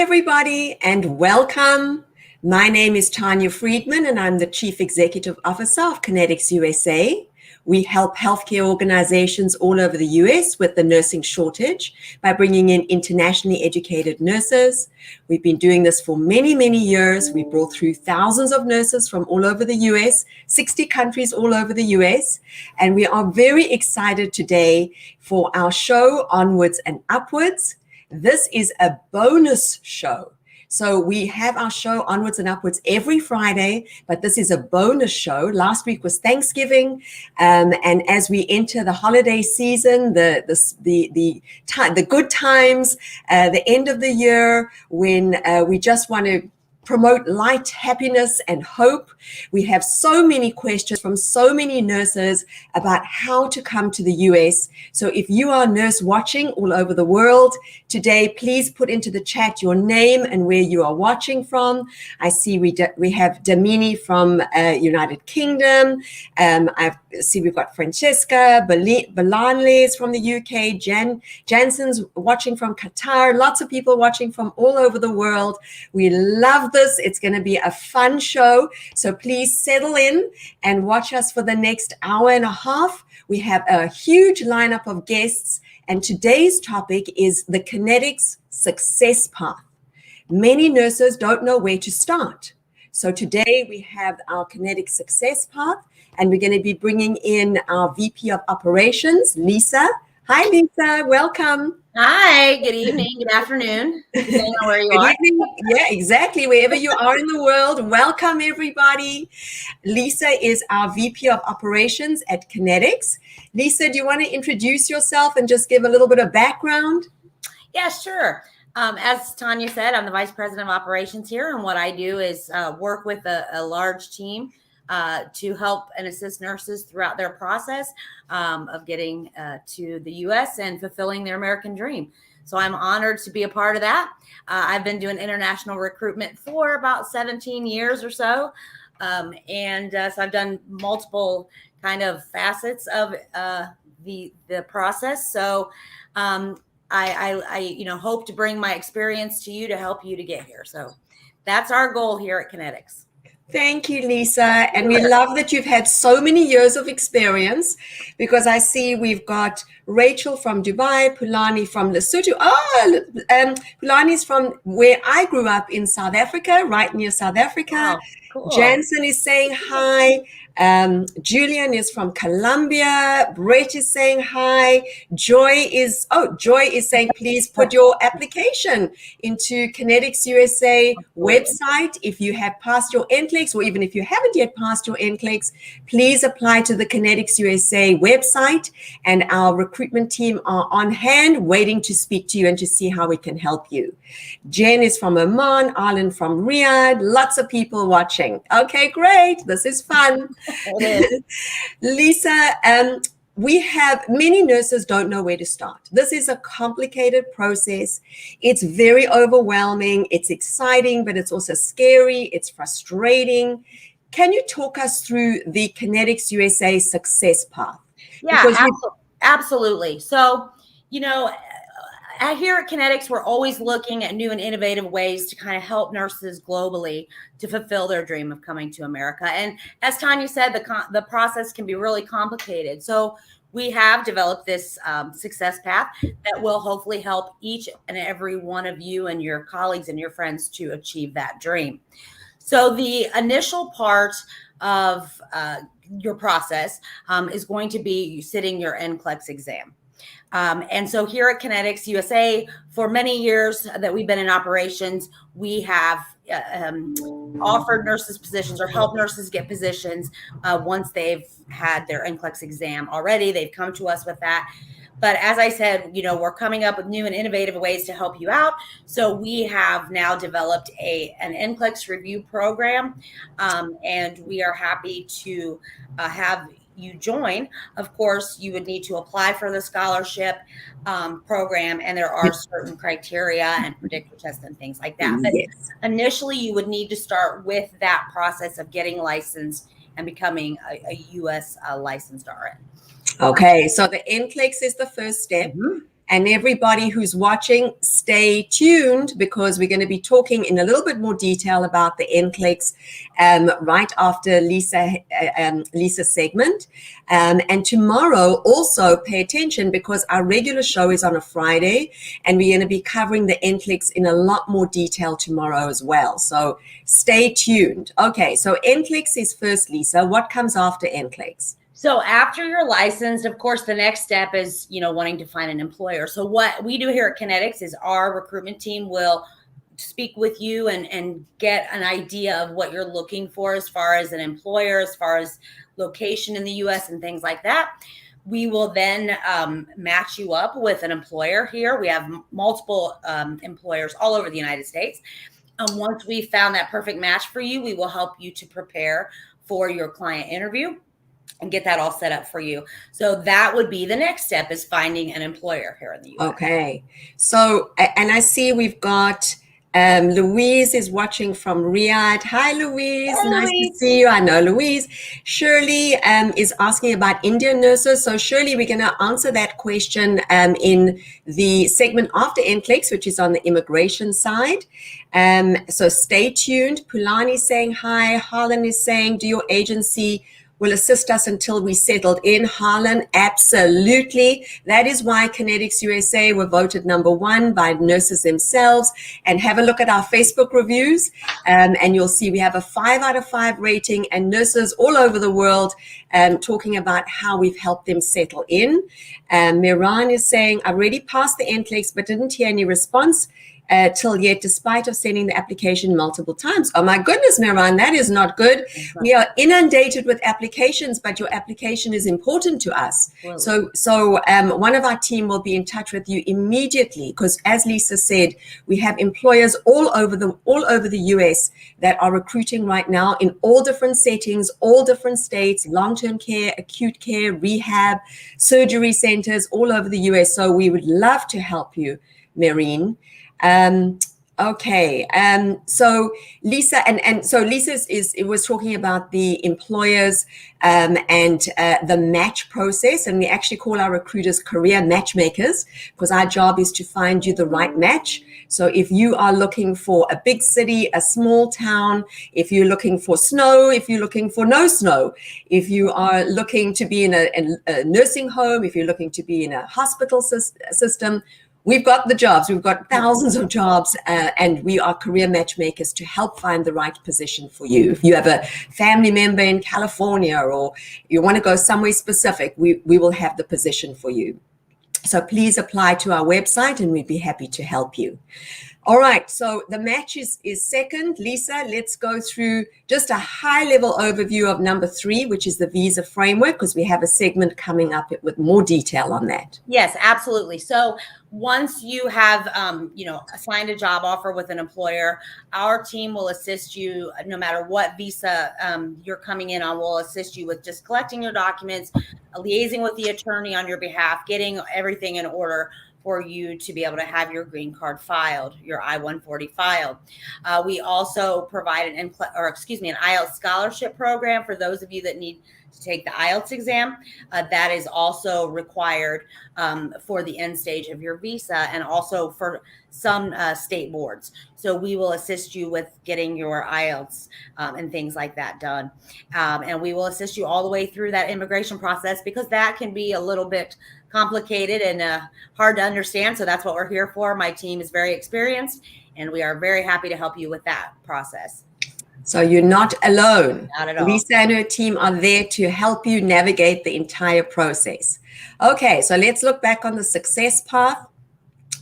Hi, everybody, and welcome. My name is Tanya Friedman, and I'm the Chief Executive Officer of Kinetics USA. We help healthcare organizations all over the US with the nursing shortage by bringing in internationally educated nurses. We've been doing this for many, many years. We brought through thousands of nurses from all over the US, 60 countries all over the US, and we are very excited today for our show, Onwards and Upwards. This is a bonus show. So we have our show Onwards and Upwards every Friday, but this is a bonus show. Last week was Thanksgiving, and as we enter the holiday season, the good times, the end of the year, when we just want to promote light, happiness, and hope. We have so many questions from so many nurses about how to come to the US. So if you are a nurse watching all over the world today, please put into the chat your name and where you are watching from. I see we have Damini from United Kingdom. I see we've got Francesca, Belanles from the UK, Jansen's watching from Qatar, lots of people watching from all over the world. We love this. It's going to be a fun show. So please settle in and watch us for the next hour and a half. We have a huge lineup of guests, and today's topic is the Connetics success path. Many nurses don't know where to start. So today we have our Connetics success path, and we're going to be bringing in our VP of Operations, Lisa. Hi, Lisa. Welcome. Hi, good evening, good afternoon, depending on where you are. Evening. Yeah, exactly. Wherever you are in the world, welcome everybody. Lisa is our VP of Operations at Connetics. Lisa, do you want to introduce yourself and just give a little bit of background? Yeah, sure. As Tanya said, I'm the Vice President of Operations here, and what I do is work with a large team to help and assist nurses throughout their process of getting to the U.S. and fulfilling their American dream. So I'm honored to be a part of that. I've been doing international recruitment for about 17 years or so. So I've done multiple kind of facets of the process. So I hope to bring my experience to you to help you to get here. So that's our goal here at Connetics. Thank you, Lisa. And we love that you've had so many years of experience, because I see we've got Rachel from Dubai, Pulani from Lesotho. Pulani's from where I grew up in South Africa, right near South Africa. Wow, cool. Jansen is saying hi. Julian is from Colombia. Brett is saying hi. Joy is saying, please put your application into Kinetics USA website. If you have passed your Nclex, or even if you haven't yet passed your Nclex, please apply to the Kinetics USA website, and our recruitment team are on hand waiting to speak to you and to see how we can help you. Jen is from Oman, Arlen from Riyadh, lots of people watching. Okay, great. This is fun. Lisa, we have many nurses don't know where to start. This is a complicated process. It's very overwhelming. It's exciting, but it's also scary. It's frustrating. Can you talk us through the Kinetics USA success path? Yeah, absolutely. So, here at Connetics, we're always looking at new and innovative ways to kind of help nurses globally to fulfill their dream of coming to America. And as Tanya said, the process can be really complicated. So we have developed this success path that will hopefully help each and every one of you and your colleagues and your friends to achieve that dream. So the initial part of your process is going to be sitting your Nclex exam. And so here at Kinetics USA, for many years that we've been in operations, we have offered nurses positions or helped nurses get positions once they've had their Nclex exam already. They've come to us with that. But as I said, we're coming up with new and innovative ways to help you out. So we have now developed an Nclex review program, and we are happy to have you join. Of course, you would need to apply for the scholarship program, and there are certain criteria and predictor tests and things like that. But initially, you would need to start with that process of getting licensed and becoming a U.S. licensed RN. Okay, so the Nclex is the first step. And everybody who's watching, stay tuned, because we're going to be talking in a little bit more detail about the Nclex right after Lisa's segment. And tomorrow, also pay attention, because our regular show is on a Friday, and we're going to be covering the Nclex in a lot more detail tomorrow as well. So stay tuned. Okay, so Nclex is first, Lisa. What comes after Nclex? So after you're licensed, of course, the next step is, wanting to find an employer. So what we do here at Connetics is our recruitment team will speak with you and get an idea of what you're looking for as far as an employer, as far as location in the U.S. and things like that. We will then match you up with an employer here. We have multiple employers all over the United States. Once we found that perfect match for you, we will help you to prepare for your client interview and get that all set up for you. So that would be the next step, is finding an employer here in the U.S. Okay. So, and I see we've got Louise is watching from Riyadh. Hi, Louise. Hi, nice Louise. to see you. I know Louise. Shirley is asking about Indian nurses. So Shirley, we're going to answer that question in the segment after Nclex, which is on the immigration side. So stay tuned. Pulani is saying hi. Harlan is saying, do your agency will assist us until we settled in? Harlan, absolutely. That is why Connetics USA were voted #1 by nurses themselves. And have a look at our Facebook reviews, and you'll see we have a 5 out of 5 rating, and nurses all over the world talking about how we've helped them settle in. Miran is saying, I've already passed the Nclex, but didn't hear any response till yet, despite of sending the application multiple times. Oh my goodness, Miran, that is not good. We are inundated with applications, but your application is important to us. Really? So one of our team will be in touch with you immediately, because as Lisa said, we have employers all over the US that are recruiting right now in all different settings, all different states, long-term care, acute care, rehab, surgery centers, all over the US. So we would love to help you, Marine. Okay. So Lisa, and so Lisa was talking about the employers and the match process, and we actually call our recruiters career matchmakers, because our job is to find you the right match. So if you are looking for a big city, a small town, if you're looking for snow, if you're looking for no snow, if you are looking to be in a nursing home, if you're looking to be in a hospital system, we've got the jobs. We've got thousands of jobs, and we are career matchmakers to help find the right position for you. If you have a family member in California, or you want to go somewhere specific, we will have the position for you. So please apply to our website, and we'd be happy to help you. All right, so the match is second. Lisa, let's go through just a high-level overview of number 3, which is the visa framework, because we have a segment coming up with more detail on that. Yes, absolutely. So once you have, assigned a job offer with an employer, our team will assist you, no matter what visa you're coming in on. We'll assist you with just collecting your documents, liaising with the attorney on your behalf, getting everything in order for you to be able to have your green card filed, your I-140 filed. We also provide an Ielts scholarship program for those of you that need to take the Ielts exam. That is also required for the end stage of your visa, and also for some state boards. So we will assist you with getting your Ielts and things like that done. And we will assist you all the way through that immigration process, because that can be a little bit complicated and hard to understand. So that's what we're here for. My team is very experienced, and we are very happy to help you with that process. So you're not alone. Not at all. Lisa and her team are there to help you navigate the entire process. Okay, so let's look back on the success path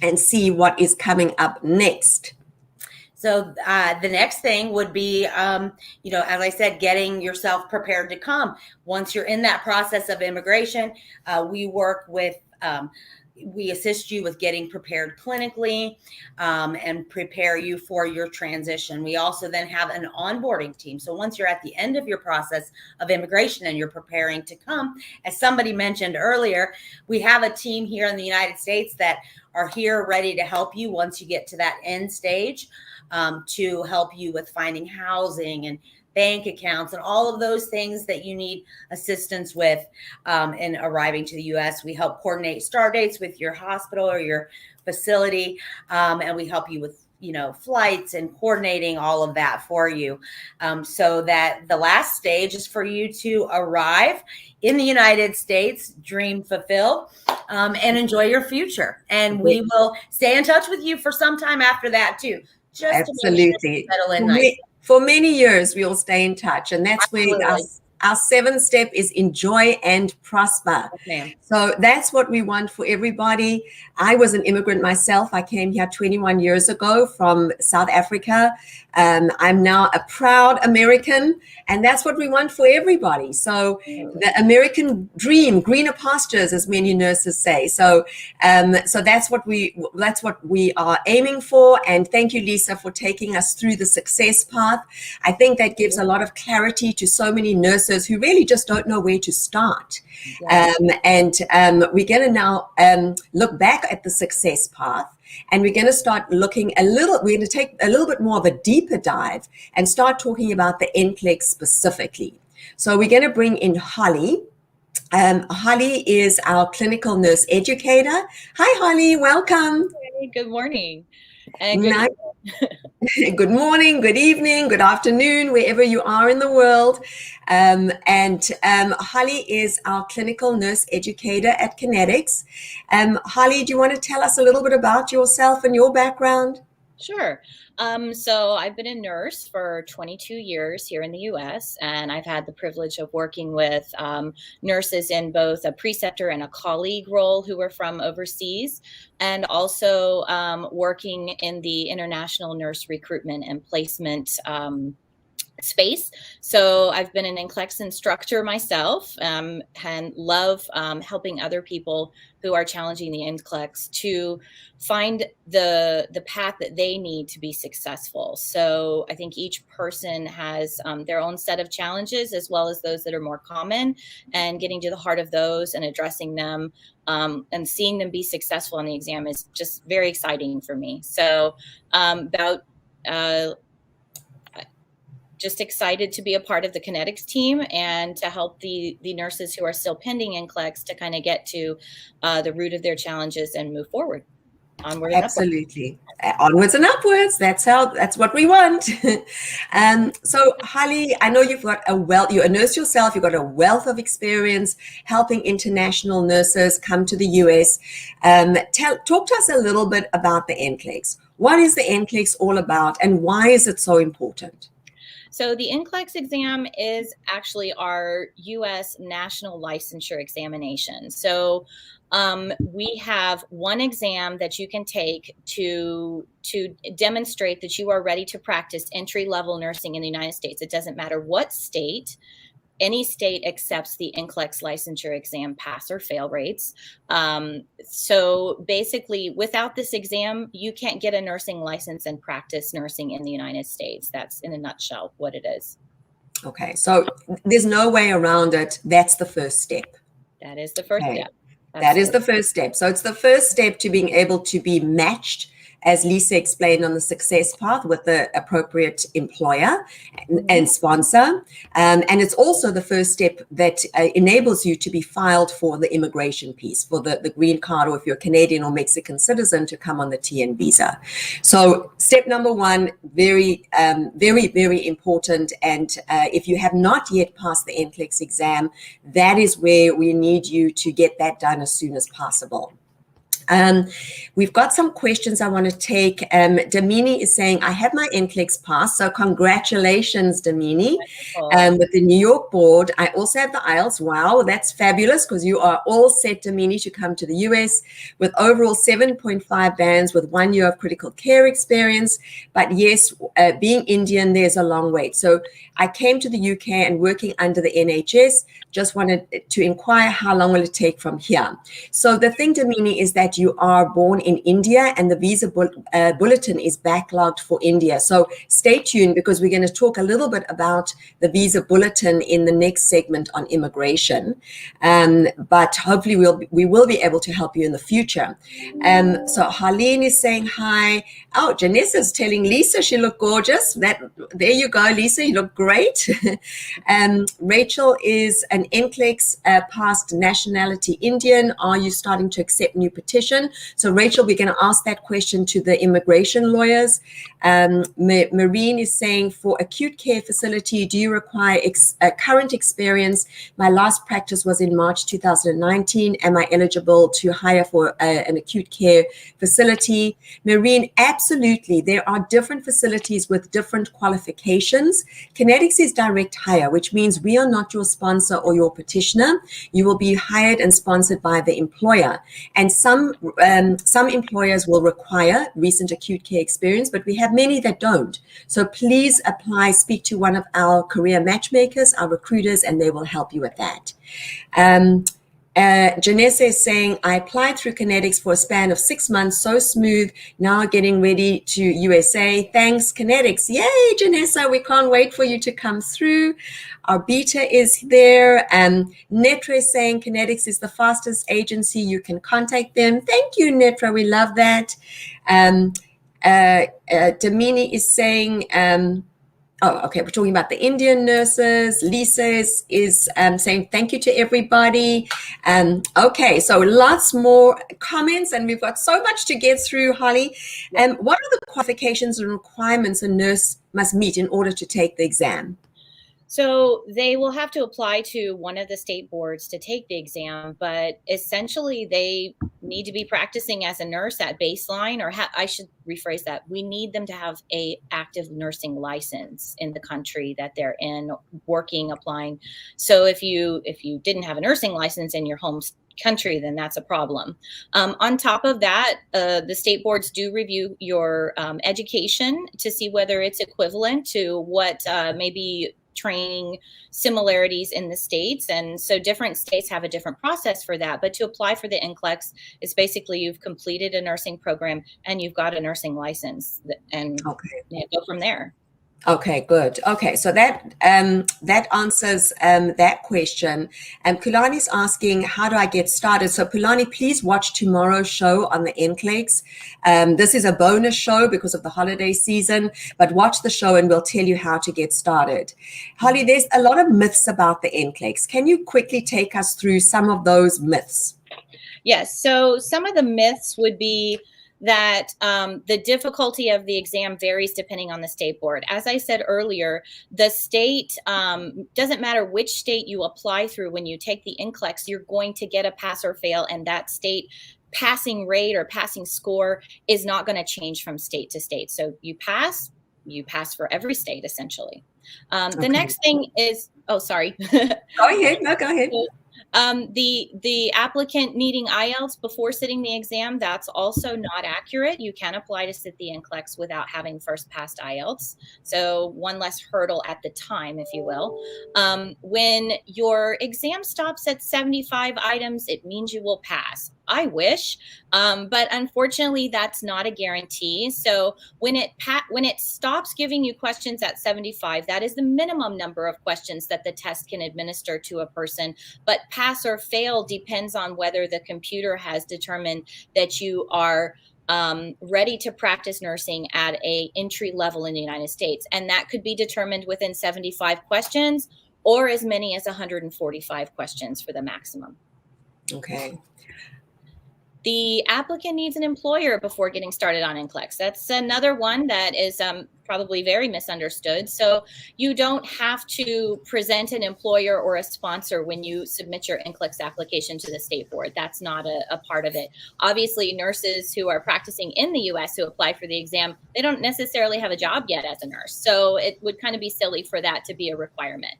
and see what is coming up next. So the next thing would be, as I said, getting yourself prepared to come. Once you're in that process of immigration, we assist you with getting prepared clinically and prepare you for your transition. We also then have an onboarding team. So once you're at the end of your process of immigration and you're preparing to come, as somebody mentioned earlier, we have a team here in the United States that are here ready to help you once you get to that end stage, to help you with finding housing and bank accounts, and all of those things that you need assistance with in arriving to the U.S. We help coordinate start dates with your hospital or your facility, and we help you with flights and coordinating all of that for you, so that the last stage is for you to arrive in the United States, dream fulfilled, and enjoy your future. And we will stay in touch with you for some time after that too, just to make sure you settle in nicely. For many years, we will stay in touch, and that's where our seventh step is enjoy and prosper. Okay. So that's what we want for everybody. I was an immigrant myself. I came here 21 years ago from South Africa. I'm now a proud American, and that's what we want for everybody. So the American dream, greener pastures, as many nurses say. So that's what we are aiming for. And thank you, Lisa, for taking us through the success path. I think that gives a lot of clarity to so many nurses who really just don't know where to start. Yes. We're going to now look back at the success path, and we're going to start looking we're going to take a little bit more of a deeper dive and start talking about the Nclex specifically. So we're going to bring in Holly. Holly is our clinical nurse educator. Hi, Holly, welcome. Hey, good morning. And good morning, good evening, good afternoon, wherever you are in the world. Holly is our clinical nurse educator at Connetics. Holly, do you want to tell us a little bit about yourself and your background? Sure. So I've been a nurse for 22 years here in the U.S., and I've had the privilege of working with nurses in both a preceptor and a colleague role who were from overseas, and also working in the international nurse recruitment and placement space. So I've been an Nclex instructor myself, and love helping other people who are challenging the Nclex to find the path that they need to be successful. So I think each person has their own set of challenges, as well as those that are more common, and getting to the heart of those and addressing them and seeing them be successful on the exam is just very exciting for me. So just excited to be a part of the Connetics team and to help the nurses who are still pending Nclex to kind of get to the root of their challenges and move forward. Onward and Absolutely. Onwards and upwards. That's what we want. So Holly, I know you've got you're a nurse yourself. You've got a wealth of experience helping international nurses come to the US. Talk to us a little bit about the Nclex. What is the Nclex all about, and why is it so important? So the Nclex exam is actually our U.S. national licensure examination. So we have one exam that you can take to demonstrate that you are ready to practice entry-level nursing in the United States. It doesn't matter what state. Any state accepts the Nclex licensure exam pass or fail rates. So basically, without this exam, you can't get a nursing license and practice nursing in the United States. That's in a nutshell what it is. Okay, so there's no way around it. That's the first step. That is the first step. Absolutely. That is the first step. So it's the first step to being able to be matched, as Lisa explained, on the success path with the appropriate employer and sponsor. And it's also the first step that enables you to be filed for the immigration piece, for the green card, or if you're a Canadian or Mexican citizen, to come on the TN visa. So step number one, very, very important. And if you have not yet passed the Nclex exam, that is where we need you to get that done as soon as possible. We've got some questions I want to take. Damini is saying, I have my Nclex pass. So congratulations, Damini, with the New York board. I also have the Ielts. Wow, that's fabulous, because you are all set, Damini, to come to the US with overall 7.5 bands with 1 year of critical care experience. But yes, being Indian, there's a long wait. So I came to the UK and working under the NHS, just wanted to inquire how long will it take from here. So the thing, Damini, is that that you are born in India, and the visa bulletin is backlogged for India. So stay tuned, because we're going to talk a little bit about the visa bulletin in the next segment on immigration. But hopefully we will be able to help you in the future. So Harleen is saying hi. Oh, Janessa's telling Lisa she looked gorgeous. There you go, Lisa, you look great. Rachel is an Nclex past nationality Indian. Are you starting to accept new petition? So Rachel, we're going to ask that question to the immigration lawyers. Marine is saying, for acute care facility, do you require current experience? My last practice was in March 2019. Am I eligible to hire for an acute care facility? Marine, absolutely. There are different facilities with different qualifications. Connetics is direct hire, which means we are not your sponsor or your petitioner. You will be hired and sponsored by the employer. And some employers will require recent acute care experience, but we have many that don't. So please apply, speak to one of our career matchmakers, our recruiters, and they will help you with that. Janessa is saying, I applied through Connetics for a span of 6 months, so smooth, now getting ready to USA. Thanks, Connetics. Yay, Janessa, we can't wait for you to come through. Our beta is there. Netra is saying Connetics is the fastest agency. You can contact them. Thank you, Netra. We love that. Damini is saying, oh, okay, we're talking about the Indian nurses. Lisa is saying thank you to everybody. Okay, so lots more comments, and we've got so much to get through, Holly. What are the qualifications and requirements a nurse must meet in order to take the exam? So they will have to apply to one of the state boards to take the exam, but essentially they need to be practicing as a nurse at baseline, or I should rephrase that. We need them to have a active nursing license in the country that they're in, working, applying. So if you didn't have a nursing license in your home country, then that's a problem. On top of that, the state boards do review your education to see whether it's equivalent to what maybe training similarities in the states. And so different states have a different process for that. But to apply for the Nclex is basically you've completed a nursing program and you've got a nursing license, and go from there. Okay, good. Okay, so that answers that question. Kulani's asking, how do I get started? So Kulani, please watch tomorrow's show on the Nclex. This is a bonus show because of the holiday season, but watch the show and we'll tell you how to get started. Holly, there's a lot of myths about the Nclex. Can you quickly take us through some of those myths? Yes, so some of the myths would be that the difficulty of the exam varies depending on the state board. As I said earlier, the state, doesn't matter which state you apply through when you take the Nclex, you're going to get a pass or fail, and that state passing rate or passing score is not going to change from state to state. So you pass for every state, essentially. The next thing is, oh, sorry. Go ahead. No, go ahead. The applicant needing Ielts before sitting the exam, that's also not accurate. You can apply to sit the Nclex without having first passed Ielts. So one less hurdle at the time, if you will. When your exam stops at 75 items, it means you will pass. I wish, but unfortunately, that's not a guarantee. So when it stops giving you questions at 75, that is the minimum number of questions that the test can administer to a person. But pass or fail depends on whether the computer has determined that you are ready to practice nursing at a entry level in the United States, and that could be determined within 75 questions or as many as 145 questions for the maximum. Okay. The applicant needs an employer before getting started on Nclex. That's another one that is probably very misunderstood. So you don't have to present an employer or a sponsor when you submit your Nclex application to the state board. That's not a part of it. Obviously, nurses who are practicing in the US who apply for the exam, they don't necessarily have a job yet as a nurse. So it would kind of be silly for that to be a requirement.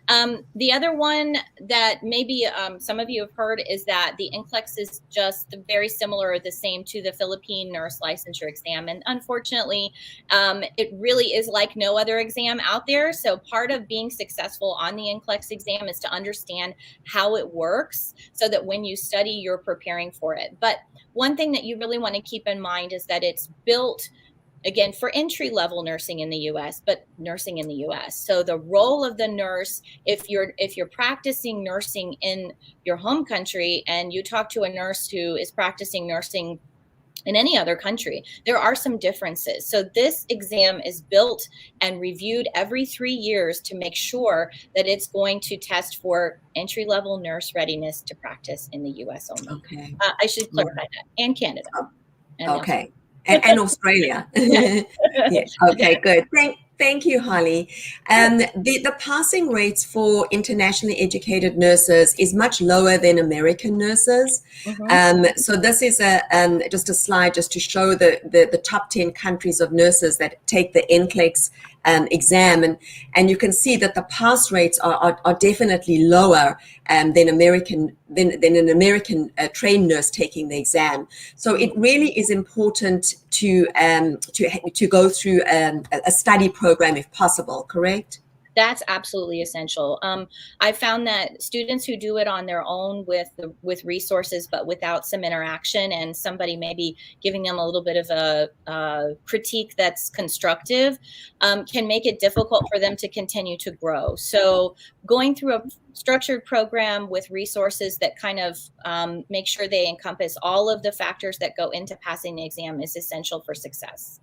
The other one that maybe some of you have heard is that the Nclex is just very similar or the same to the Philippine nurse licensure exam. And unfortunately, it really is like no other exam out there. So part of being successful on the Nclex exam is to understand how it works so that when you study, you're preparing for it. But one thing that you really want to keep in mind is that it's built again for entry-level nursing in the US, but nursing in the US. So the role of the nurse, if you're practicing nursing in your home country and you talk to a nurse who is practicing nursing in any other country, there are some differences. So this exam is built and reviewed every 3 years to make sure that it's going to test for entry-level nurse readiness to practice in the US only. Okay. I should clarify that, and Canada. And okay. And Australia. Yeah. Okay, good. Thank you, Holly. The passing rates for internationally educated nurses is much lower than American nurses. So this is just a slide just to show the top 10 countries of nurses that take the Nclex exam, and you can see that the pass rates are definitely lower than an American trained nurse taking the exam. So it really is important to go through a study program if possible, correct? That's absolutely essential. I found that students who do it on their own with resources, but without some interaction and somebody maybe giving them a little bit of a critique that's constructive, can make it difficult for them to continue to grow. So going through a structured program with resources that kind of make sure they encompass all of the factors that go into passing the exam is essential for success.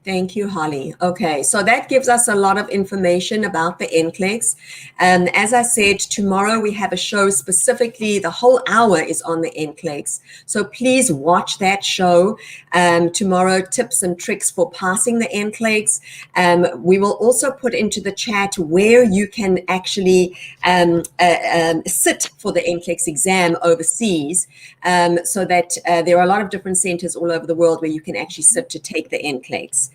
Thank you, Holly. Okay, so that gives us a lot of information about the Nclex. As I said, tomorrow we have a show specifically, the whole hour is on the Nclex. So please watch that show tomorrow, tips and tricks for passing the Nclex. We will also put into the chat where you can actually sit for the Nclex exam overseas, so that there are a lot of different centers all over the world where you can actually sit to take the Nclex.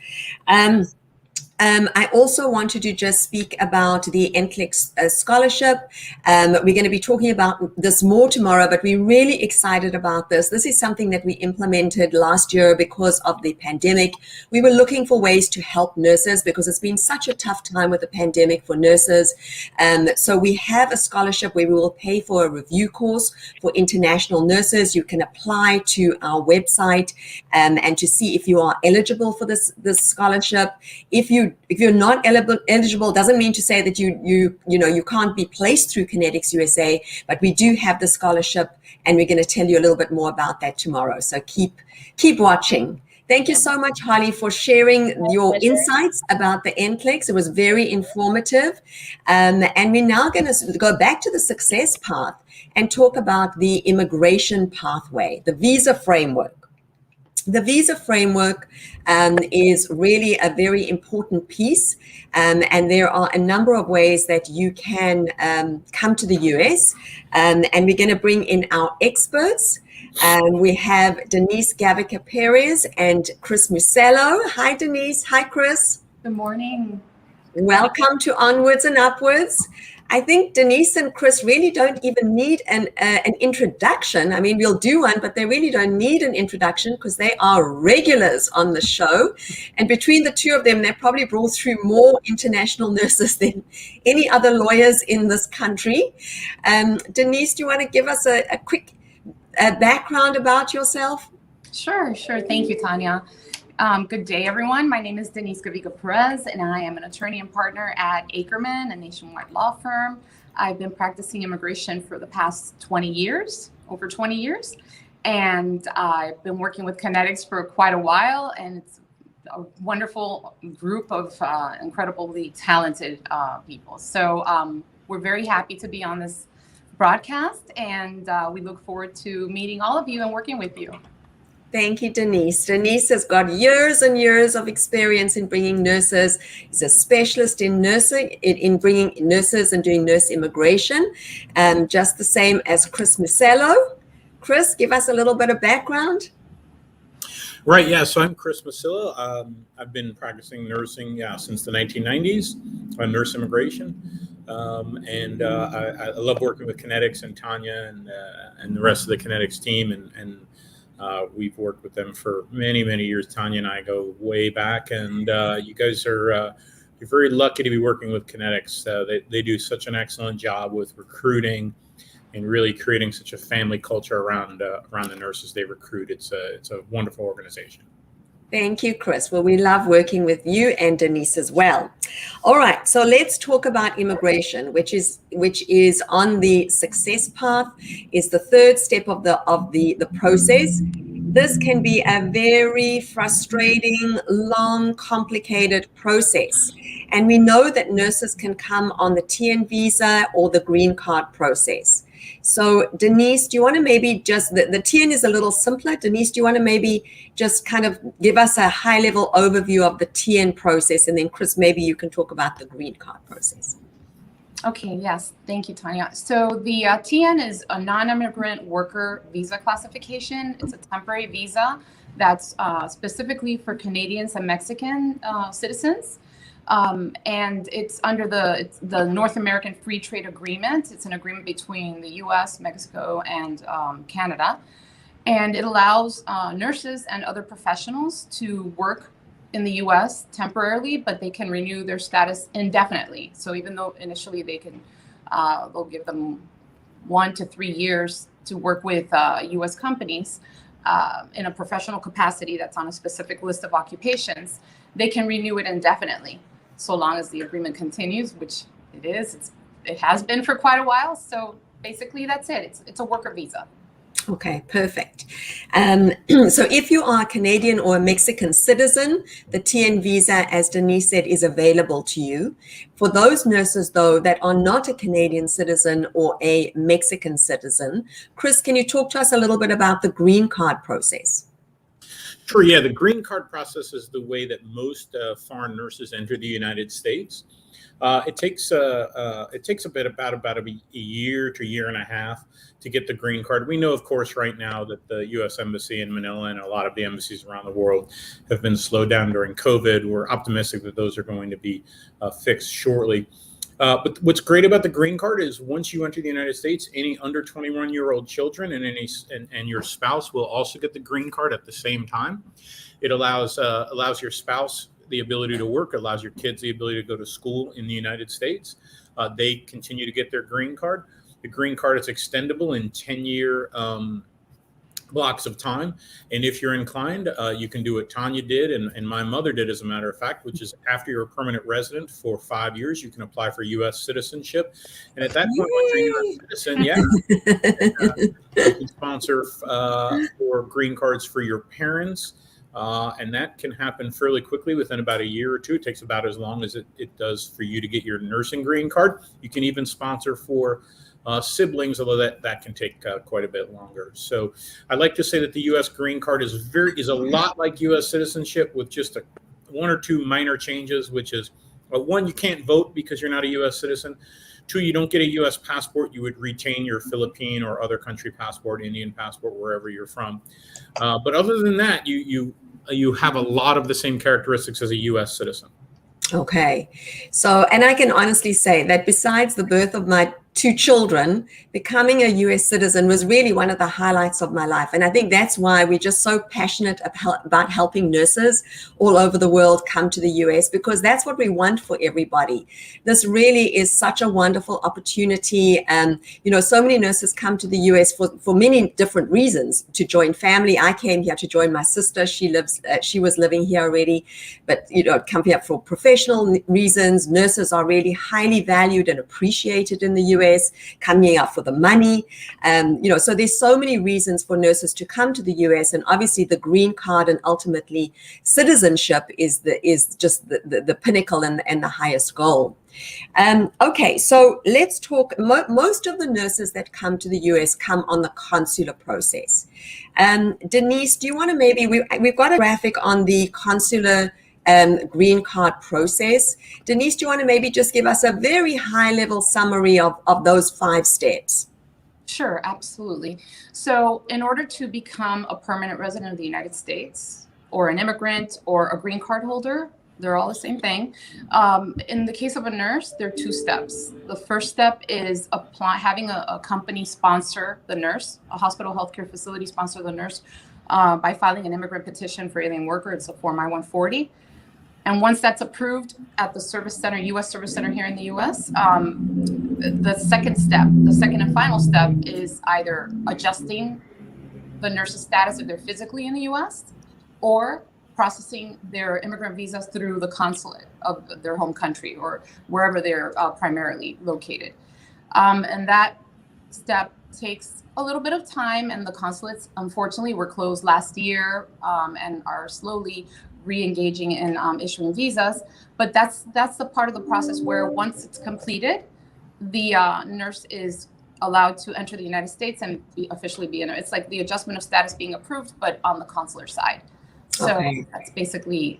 I also wanted to just speak about the Nclex Scholarship. We're going to be talking about this more tomorrow, but we're really excited about this. This is something that we implemented last year because of the pandemic. We were looking for ways to help nurses because it's been such a tough time with the pandemic for nurses. So we have a scholarship where we will pay for a review course for international nurses. You can apply to our website and to see if you are eligible for this scholarship. If you're not eligible, doesn't mean to say that you can't be placed through Connetics USA, but we do have the scholarship, and we're going to tell you a little bit more about that tomorrow. So keep watching. Thank you so much, Holly, for sharing your insights about the Nclex. It was very informative. And we're now going to go back to the success path and talk about the immigration pathway, the visa framework. The visa framework is really a very important piece, and there are a number of ways that you can come to the US, and we're going to bring in our experts. We have Denise Gavica Perez and Chris Musello. Hi, Denise. Hi, Chris. Good morning. Welcome to Onwards and Upwards. I think Denise and Chris really don't even need an introduction. I mean, we'll do one, but they really don't need an introduction because they are regulars on the show. And between the two of them, they probably brought through more international nurses than any other lawyers in this country. Denise, do you want to give us a quick background about yourself? Sure. Thank you, Tanya. Good day, everyone. My name is Denise Gavica Perez, and I am an attorney and partner at Ackerman, a nationwide law firm. I've been practicing immigration for the past 20 years, over 20 years, and I've been working with Connetics for quite a while, and it's a wonderful group of incredibly talented people. So we're very happy to be on this broadcast, and we look forward to meeting all of you and working with you. Thank you, Denise. Denise has got years and years of experience in bringing nurses. She's a specialist in nursing, in bringing nurses and doing nurse immigration, just the same as Chris Musello. Chris, give us a little bit of background. Right, yeah, so I'm Chris Musello. I've been practicing nursing since the 1990s on nurse immigration. I love working with Connetics and Tanya and the rest of the Kinetics team. And we've worked with them for many, many years. Tanya and I go way back, and you guys are you're very lucky to be working with Connetics. They do such an excellent job with recruiting and really creating such a family culture around the nurses they recruit. It's a wonderful organization. Thank you, Chris. Well, we love working with you and Denise as well. All right, so let's talk about immigration, which is on the success path, is the third step of the process. This can be a very frustrating, long, complicated process. And we know that nurses can come on the TN visa or the green card process. So Denise, do you want to maybe just, the TN is a little simpler. Denise, do you want to maybe just kind of give us a high level overview of the TN process? And then Chris, maybe you can talk about the green card process. Okay, yes, thank you, Tanya. So the TN is a non-immigrant worker visa classification. It's a temporary visa that's specifically for Canadians and Mexican citizens. And it's under the North American Free Trade Agreement. It's an agreement between the US, Mexico, and Canada. And it allows nurses and other professionals to work in the US temporarily, but they can renew their status indefinitely. So even though initially they can, they'll give them 1 to 3 years to work with US companies in a professional capacity that's on a specific list of occupations, they can renew it indefinitely, so long as the agreement continues, which it is. It has been for quite a while. So basically that's it. It's a worker visa. Okay, perfect. So if you are a Canadian or a Mexican citizen, the TN visa, as Denise said, is available to you. For those nurses, though, that are not a Canadian citizen or a Mexican citizen, Chris, can you talk to us a little bit about the green card process? Sure. Yeah, the green card process is the way that most foreign nurses enter the United States. It takes about a year to year and a half to get the green card. We know, of course, right now that the U.S. Embassy in Manila and a lot of the embassies around the world have been slowed down during COVID. We're optimistic that those are going to be fixed shortly. But what's great about the green card is once you enter the United States, any under 21-year-old children and your spouse will also get the green card at the same time. It allows your spouse the ability to work, allows your kids the ability to go to school in the United States. They continue to get their green card. The green card is extendable in 10-year blocks of time. And if you're inclined, you can do what Tanya did and my mother did, as a matter of fact, which is after you're a permanent resident for 5 years, you can apply for U.S. citizenship. And at that point, once you're a U.S. citizen, you can sponsor for green cards for your parents. And that can happen fairly quickly within about a year or two. It takes about as long as it does for you to get your nursing green card. You can even sponsor for siblings, although that can take quite a bit longer. So I like to say that the U.S. green card is a lot like U.S. citizenship with just one or two minor changes, which is one, you can't vote because you're not a U.S. citizen. 2, you don't get a U.S. passport. You would retain your Philippine or other country passport, Indian passport, wherever you're from. But other than that, you have a lot of the same characteristics as a U.S. citizen. Okay. So, and I can honestly say that besides the birth of my 2 children, becoming a US citizen was really one of the highlights of my life. And I think that's why we're just so passionate about helping nurses all over the world come to the US, because that's what we want for everybody. This really is such a wonderful opportunity. So many nurses come to the US for many different reasons, to join family. I came here to join my sister. She was living here already, but, come here for professional reasons. Nurses are really highly valued and appreciated in the US. Coming up for the money, so there's so many reasons for nurses to come to the US, and obviously the green card and ultimately citizenship is just the pinnacle and the highest goal. Okay, so let's talk. Most of the nurses that come to the US come on the consular process. Denise, do you want to maybe we've got a graphic on the consular green card process. Denise, do you want to maybe just give us a very high level summary of those 5 steps? Sure, absolutely. So in order to become a permanent resident of the United States or an immigrant or a green card holder, They're all the same thing. In the case of a nurse, there are 2 steps. The first step is having a company sponsor the nurse, a hospital healthcare facility sponsor the nurse by filing an immigrant petition for alien worker. It's a Form I-140. And once that's approved at the service center, U.S. Service Center here in the U.S., the second and final step is either adjusting the nurse's status if they're physically in the U.S. or processing their immigrant visas through the consulate of their home country or wherever they're primarily located. And that step takes a little bit of time, and the consulates, unfortunately, were closed last year and are slowly re-engaging in issuing visas. But that's the part of the process where once it's completed, the nurse is allowed to enter the United States and officially be in it. It's like the adjustment of status being approved, but on the consular side. So that's basically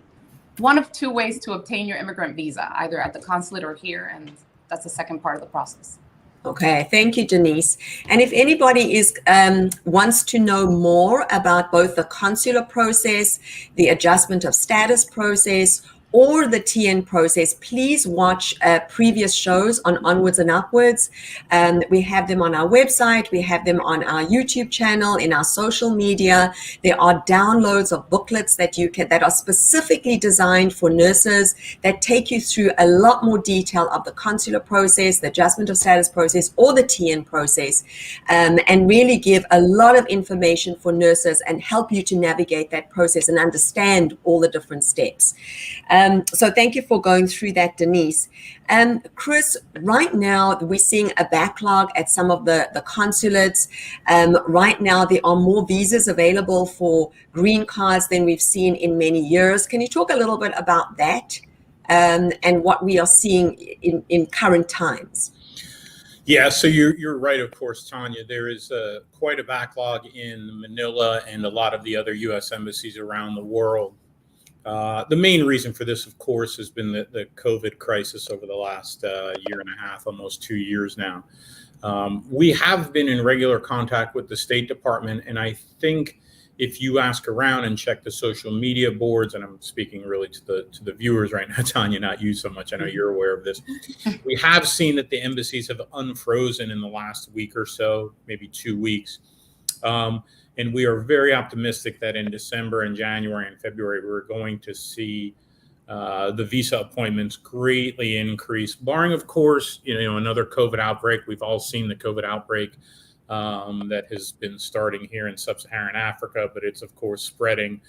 one of 2 ways to obtain your immigrant visa, either at the consulate or here. And that's the second part of the process. Okay, thank you, Denise. And if anybody wants to know more about both the consular process, the adjustment of status process, or the TN process, please watch previous shows on Onwards and Upwards. We have them on our website. We have them on our YouTube channel, in our social media. There are downloads of booklets that that are specifically designed for nurses that take you through a lot more detail of the consular process, the adjustment of status process, or the TN process, and really give a lot of information for nurses and help you to navigate that process and understand all the different steps. So thank you for going through that, Denise. Chris, right now we're seeing a backlog at some of the consulates. Right now there are more visas available for green cards than we've seen in many years. Can you talk a little bit about that and what we are seeing in current times? Yeah, so you're right, of course, Tanya. There is quite a backlog in Manila and a lot of the other U.S. embassies around the world. The main reason for this, of course, has been the COVID crisis over the last year and a half, almost 2 years now. We have been in regular contact with the State Department, and I think if you ask around and check the social media boards, and I'm speaking really to the viewers right now, Tanya, not you so much, I know you're aware of this, we have seen that the embassies have unfrozen in the last week or so, maybe 2 weeks. And we are very optimistic that in December and January and February, we're going to see the visa appointments greatly increase, barring, of course, another COVID outbreak. We've all seen the COVID outbreak that has been starting here in sub-Saharan Africa, but it's, of course, spreading.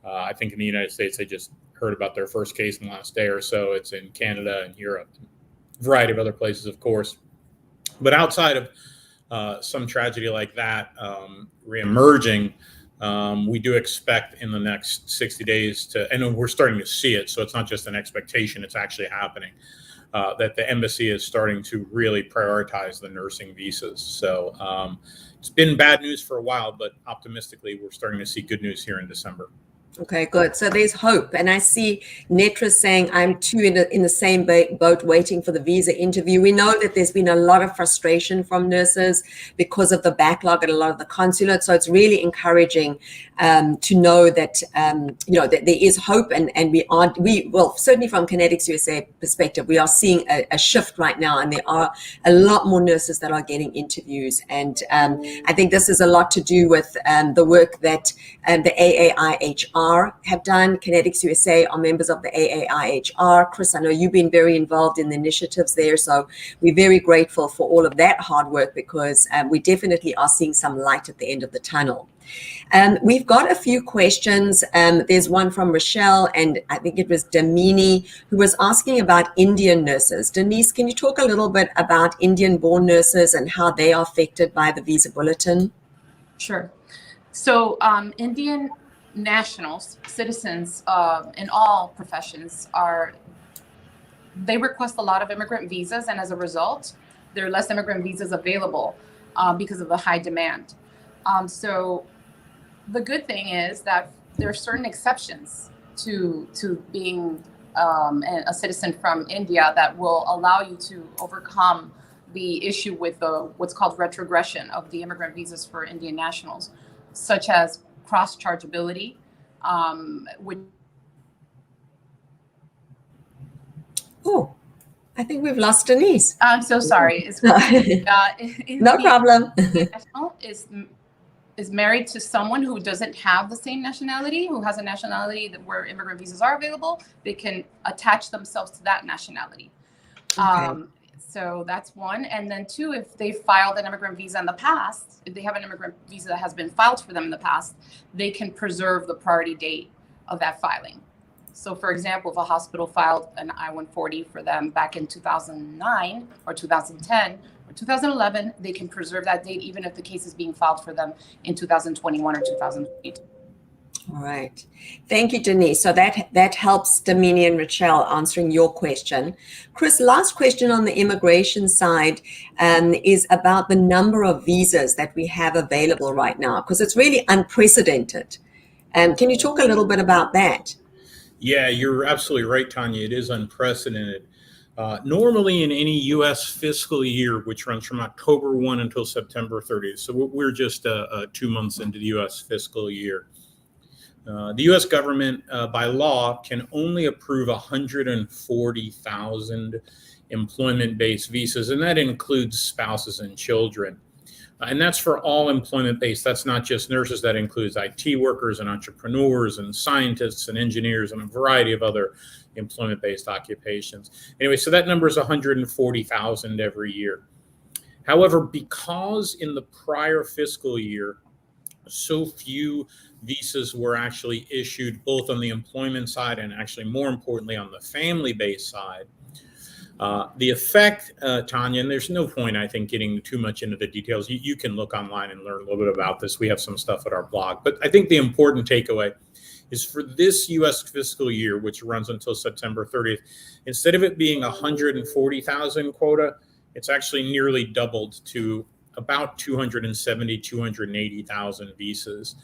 I think in the United States, they just heard about their first case in the last day or so. It's in Canada and Europe, a variety of other places, of course. But outside of some tragedy like that reemerging, we do expect in the next 60 days and we're starting to see it, so it's not just an expectation, it's actually happening, that the embassy is starting to really prioritize the nursing visas. So it's been bad news for a while, but optimistically, we're starting to see good news here in December. Okay, good. So there's hope. And I see Netra saying, I'm too in the same boat waiting for the visa interview. We know that there's been a lot of frustration from nurses because of the backlog at a lot of the consulates. So it's really encouraging to know that, that there is hope. And well, certainly from Connetics USA perspective, we are seeing a shift right now. And there are a lot more nurses that are getting interviews. And I think this is a lot to do with the work that the AAIHR have done. Connetics USA are members of the AAIHR. Chris, I know you've been very involved in the initiatives there, so we're very grateful for all of that hard work because we definitely are seeing some light at the end of the tunnel. We've got a few questions. There's one from Rochelle, and I think it was Damini, who was asking about Indian nurses. Denise, can you talk a little bit about Indian-born nurses and how they are affected by the visa bulletin? Sure. So Indian nationals, citizens in all professions they request a lot of immigrant visas, and as a result, there are less immigrant visas available because of the high demand. So the good thing is that there are certain exceptions to being a citizen from India that will allow you to overcome the issue with what's called retrogression of the immigrant visas for Indian nationals, such as cross-chargeability, which I think we've lost Denise. I'm so sorry. No problem. National is married to someone who doesn't have the same nationality, who has a nationality where immigrant visas are available. They can attach themselves to that nationality. Okay. So that's one. And then two, if they filed an immigrant visa in the past, if they have an immigrant visa that has been filed for them in the past, they can preserve the priority date of that filing. So for example, if a hospital filed an I-140 for them back in 2009 or 2010 or 2011, they can preserve that date even if the case is being filed for them in 2021 or 2022. All right. Thank you, Denise. So that helps Damini and Rachel answering your question. Chris, last question on the immigration side is about the number of visas that we have available right now, because it's really unprecedented. Can you talk a little bit about that? Yeah, you're absolutely right, Tanya. It is unprecedented. Normally in any U.S. fiscal year, which runs from October 1 until September 30th, so we're just 2 months into the U.S. fiscal year. The U.S. government, by law, can only approve 140,000 employment-based visas, and that includes spouses and children. And that's for all employment-based. That's not just nurses. That includes IT workers and entrepreneurs and scientists and engineers and a variety of other employment-based occupations. Anyway, so that number is 140,000 every year. However, because in the prior fiscal year, so few visas were actually issued both on the employment side and actually more importantly on the family-based side. The effect, Tanya, and there's no point, I think, getting too much into the details. You can look online and learn a little bit about this. We have some stuff at our blog. But I think the important takeaway is for this U.S. fiscal year, which runs until September 30th, instead of it being 140,000 quota, it's actually nearly doubled to about 270, 280,000 visas.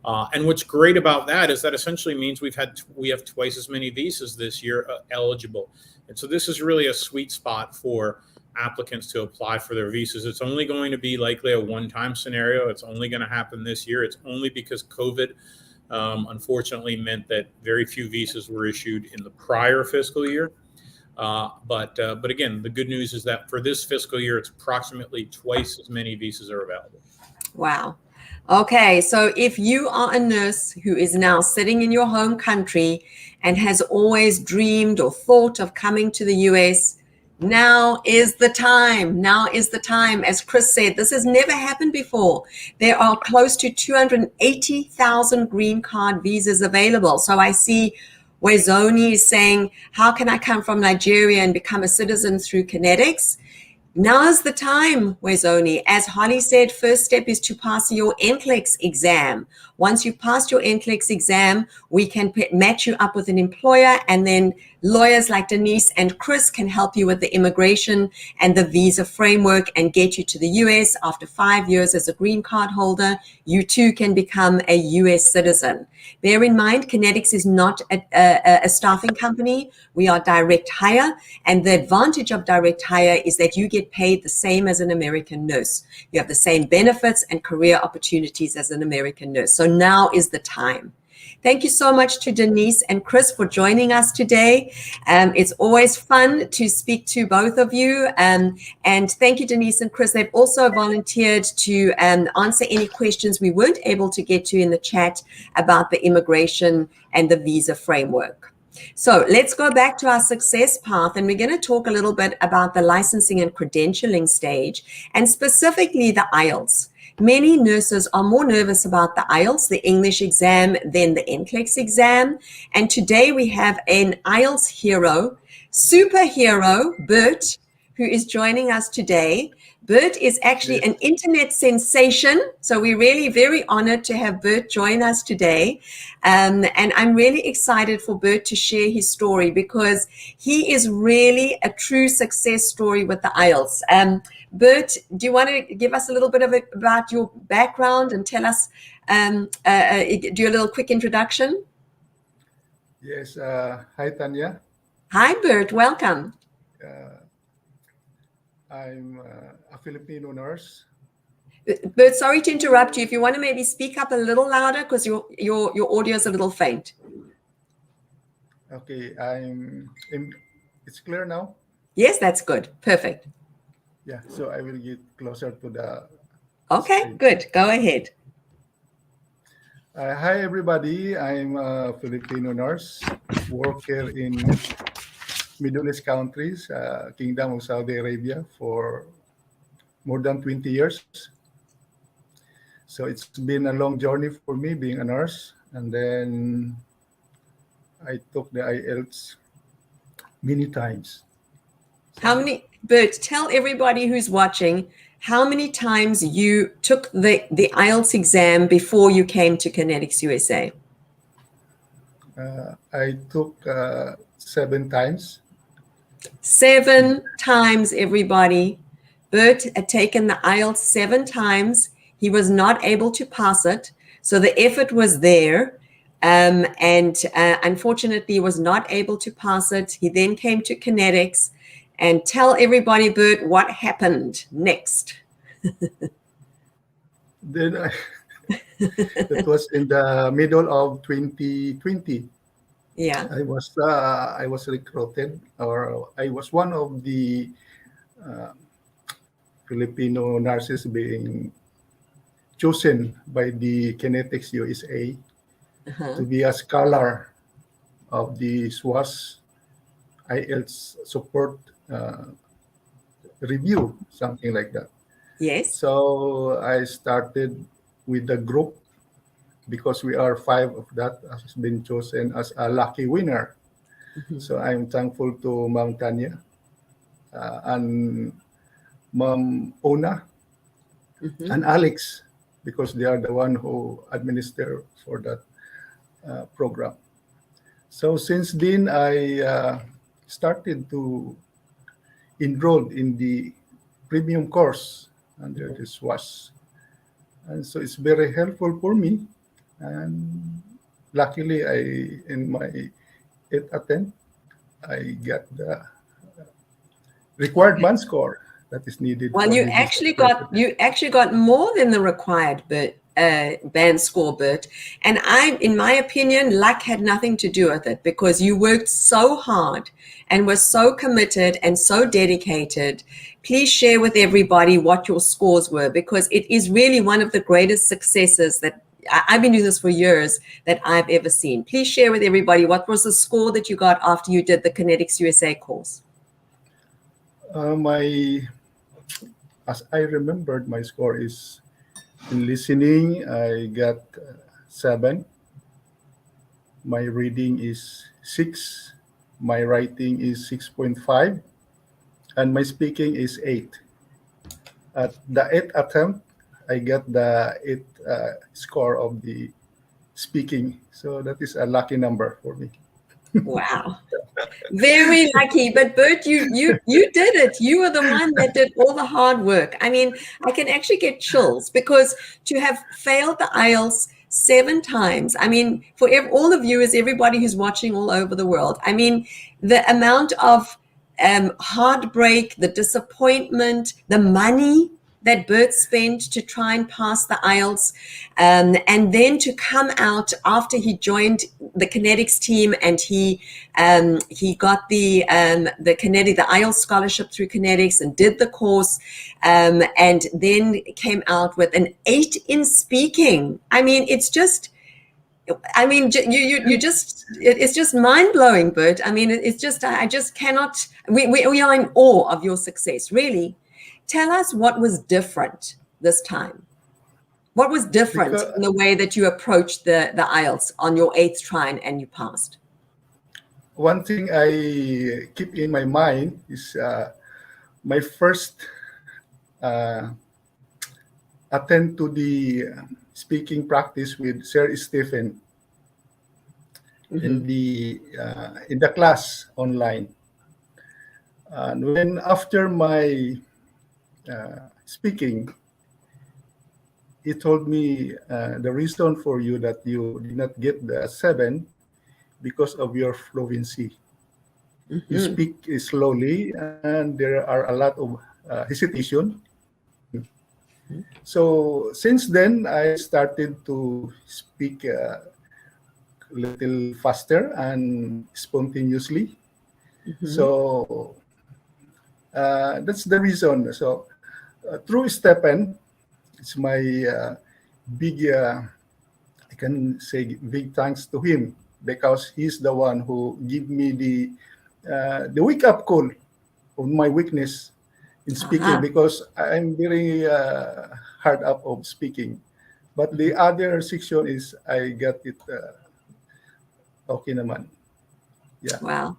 And what's great about that is that essentially means we have twice as many visas this year eligible. And so this is really a sweet spot for applicants to apply for their visas. It's only going to be likely a one-time scenario. It's only going to happen this year. It's only because COVID, unfortunately, meant that very few visas were issued in the prior fiscal year. But again, the good news is that for this fiscal year, it's approximately twice as many visas are available. Wow. Okay, so if you are a nurse who is now sitting in your home country and has always dreamed or thought of coming to the US, now is the time. Now is the time. As Chris said, this has never happened before. There are close to 280,000 green card visas available. So I see Wezoni is saying, how can I come from Nigeria and become a citizen through Connetics? Now's the time, Wezoni. As Holly said, first step is to pass your Nclex exam. Once you've passed your Nclex exam, we can match you up with an employer, and then lawyers like Denise and Chris can help you with the immigration and the visa framework and get you to the US. After 5 years as a green card holder, you too can become a US citizen. Bear in mind, Connetics is not a staffing company. We are direct hire, and the advantage of direct hire is that you get paid the same as an American nurse. You have the same benefits and career opportunities as an American nurse. So now is the time. Thank you so much to Denise and Chris for joining us today. It's always fun to speak to both of you. And thank you, Denise and Chris. They've also volunteered to answer any questions we weren't able to get to in the chat about the immigration and the visa framework. So let's go back to our success path, and we're going to talk a little bit about the licensing and credentialing stage, and specifically the Ielts. Many nurses are more nervous about the Ielts, the English exam, than the Nclex exam. And today we have an Ielts hero, superhero, Bert, who is joining us today. Bert is actually an internet sensation, so we're really very honored to have Bert join us today. And I'm really excited for Bert to share his story because he is really a true success story with the Ielts. Bert, do you want to give us a little bit about your background and tell us, do a little quick introduction? Yes. Hi, Tanya. Hi, Bert. Welcome. I'm a Filipino nurse. Bert, sorry to interrupt you. If you want to maybe speak up a little louder because your audio is a little faint. Okay. It's clear now? Yes, that's good. Perfect. Yeah, so I will get closer to the Okay, screen. good. Go ahead. Hi, everybody. I'm a Filipino nurse, worker in Middle East countries, Kingdom of Saudi Arabia for more than 20 years. So it's been a long journey for me being a nurse. And then I took the Ielts many times. How many, Bert, tell everybody who's watching how many times you took the Ielts exam before you came to Connetics USA. I took 7 times. 7 times, everybody. Bert had taken the IELTS 7 times. He was not able to pass it. So the effort was there. And unfortunately, he was not able to pass it. He then came to Connetics. And tell everybody, Bert, what happened next. Then it was in the middle of 2020. Yeah. I was recruited, or I was one of the Filipino nurses being chosen by the Kinetics USA to be a scholar of the SWAS Ielts support review, something like that. Yes. So I started with the group because we are 5 of that has been chosen as a lucky winner. So I'm thankful to Ma'am Tanya and Ma'am Ona and Alex, because they are the one who administer for that program. So since then, I started to enroll in the premium course under the SWAS. And so it's very helpful for me. And luckily, in my 8th attempt, I got the required band score that is needed. Well, for you the actually visa. got more than the required band score, Bert. And in my opinion, luck had nothing to do with it, because you worked so hard and were so committed and so dedicated. Please share with everybody what your scores were, because it is really one of the greatest successes that I've been doing this for years that I've ever seen. Please share with everybody what was the score that you got after you did the Connetics USA course. As I remembered, my score is in listening, I got 7. My reading is 6. My writing is 6.5. And my speaking is 8. At the 8th attempt, I got the 8th score of the speaking. So that is a lucky number for me. Wow. Very lucky. But Bert, you did it. You were the one that did all the hard work. I mean, I can actually get chills, because to have failed the IELTS 7 times, I mean, for all the viewers, everybody who's watching all over the world, I mean, the amount of heartbreak, the disappointment, the money that Bert spent to try and pass the IELTS, and then to come out after he joined the Connetics team, and he got the IELTS scholarship through Connetics and did the course, and then came out with an 8 in speaking. I mean, it's just. I mean, it's just mind blowing, Bert. I mean, it's just, I just cannot, we are in awe of your success, really. Tell us what was different this time. What was different in the way that you approached the IELTS on your 8th try and you passed? One thing I keep in my mind is my first attempt to the speaking practice with Sir Stephen in the class online. And when after my speaking, he told me the reason for you that you did not get the 7 because of your fluency. You speak slowly, and there are a lot of hesitation. So since then, I started to speak a little faster and spontaneously. So That's the reason. So through Stephen, it's my big, I can say big thanks to him, because he's the one who give me the wake up call on my weakness in speaking, because I'm very hard up of speaking. But the other section is I got it okay naman. Yeah. Wow.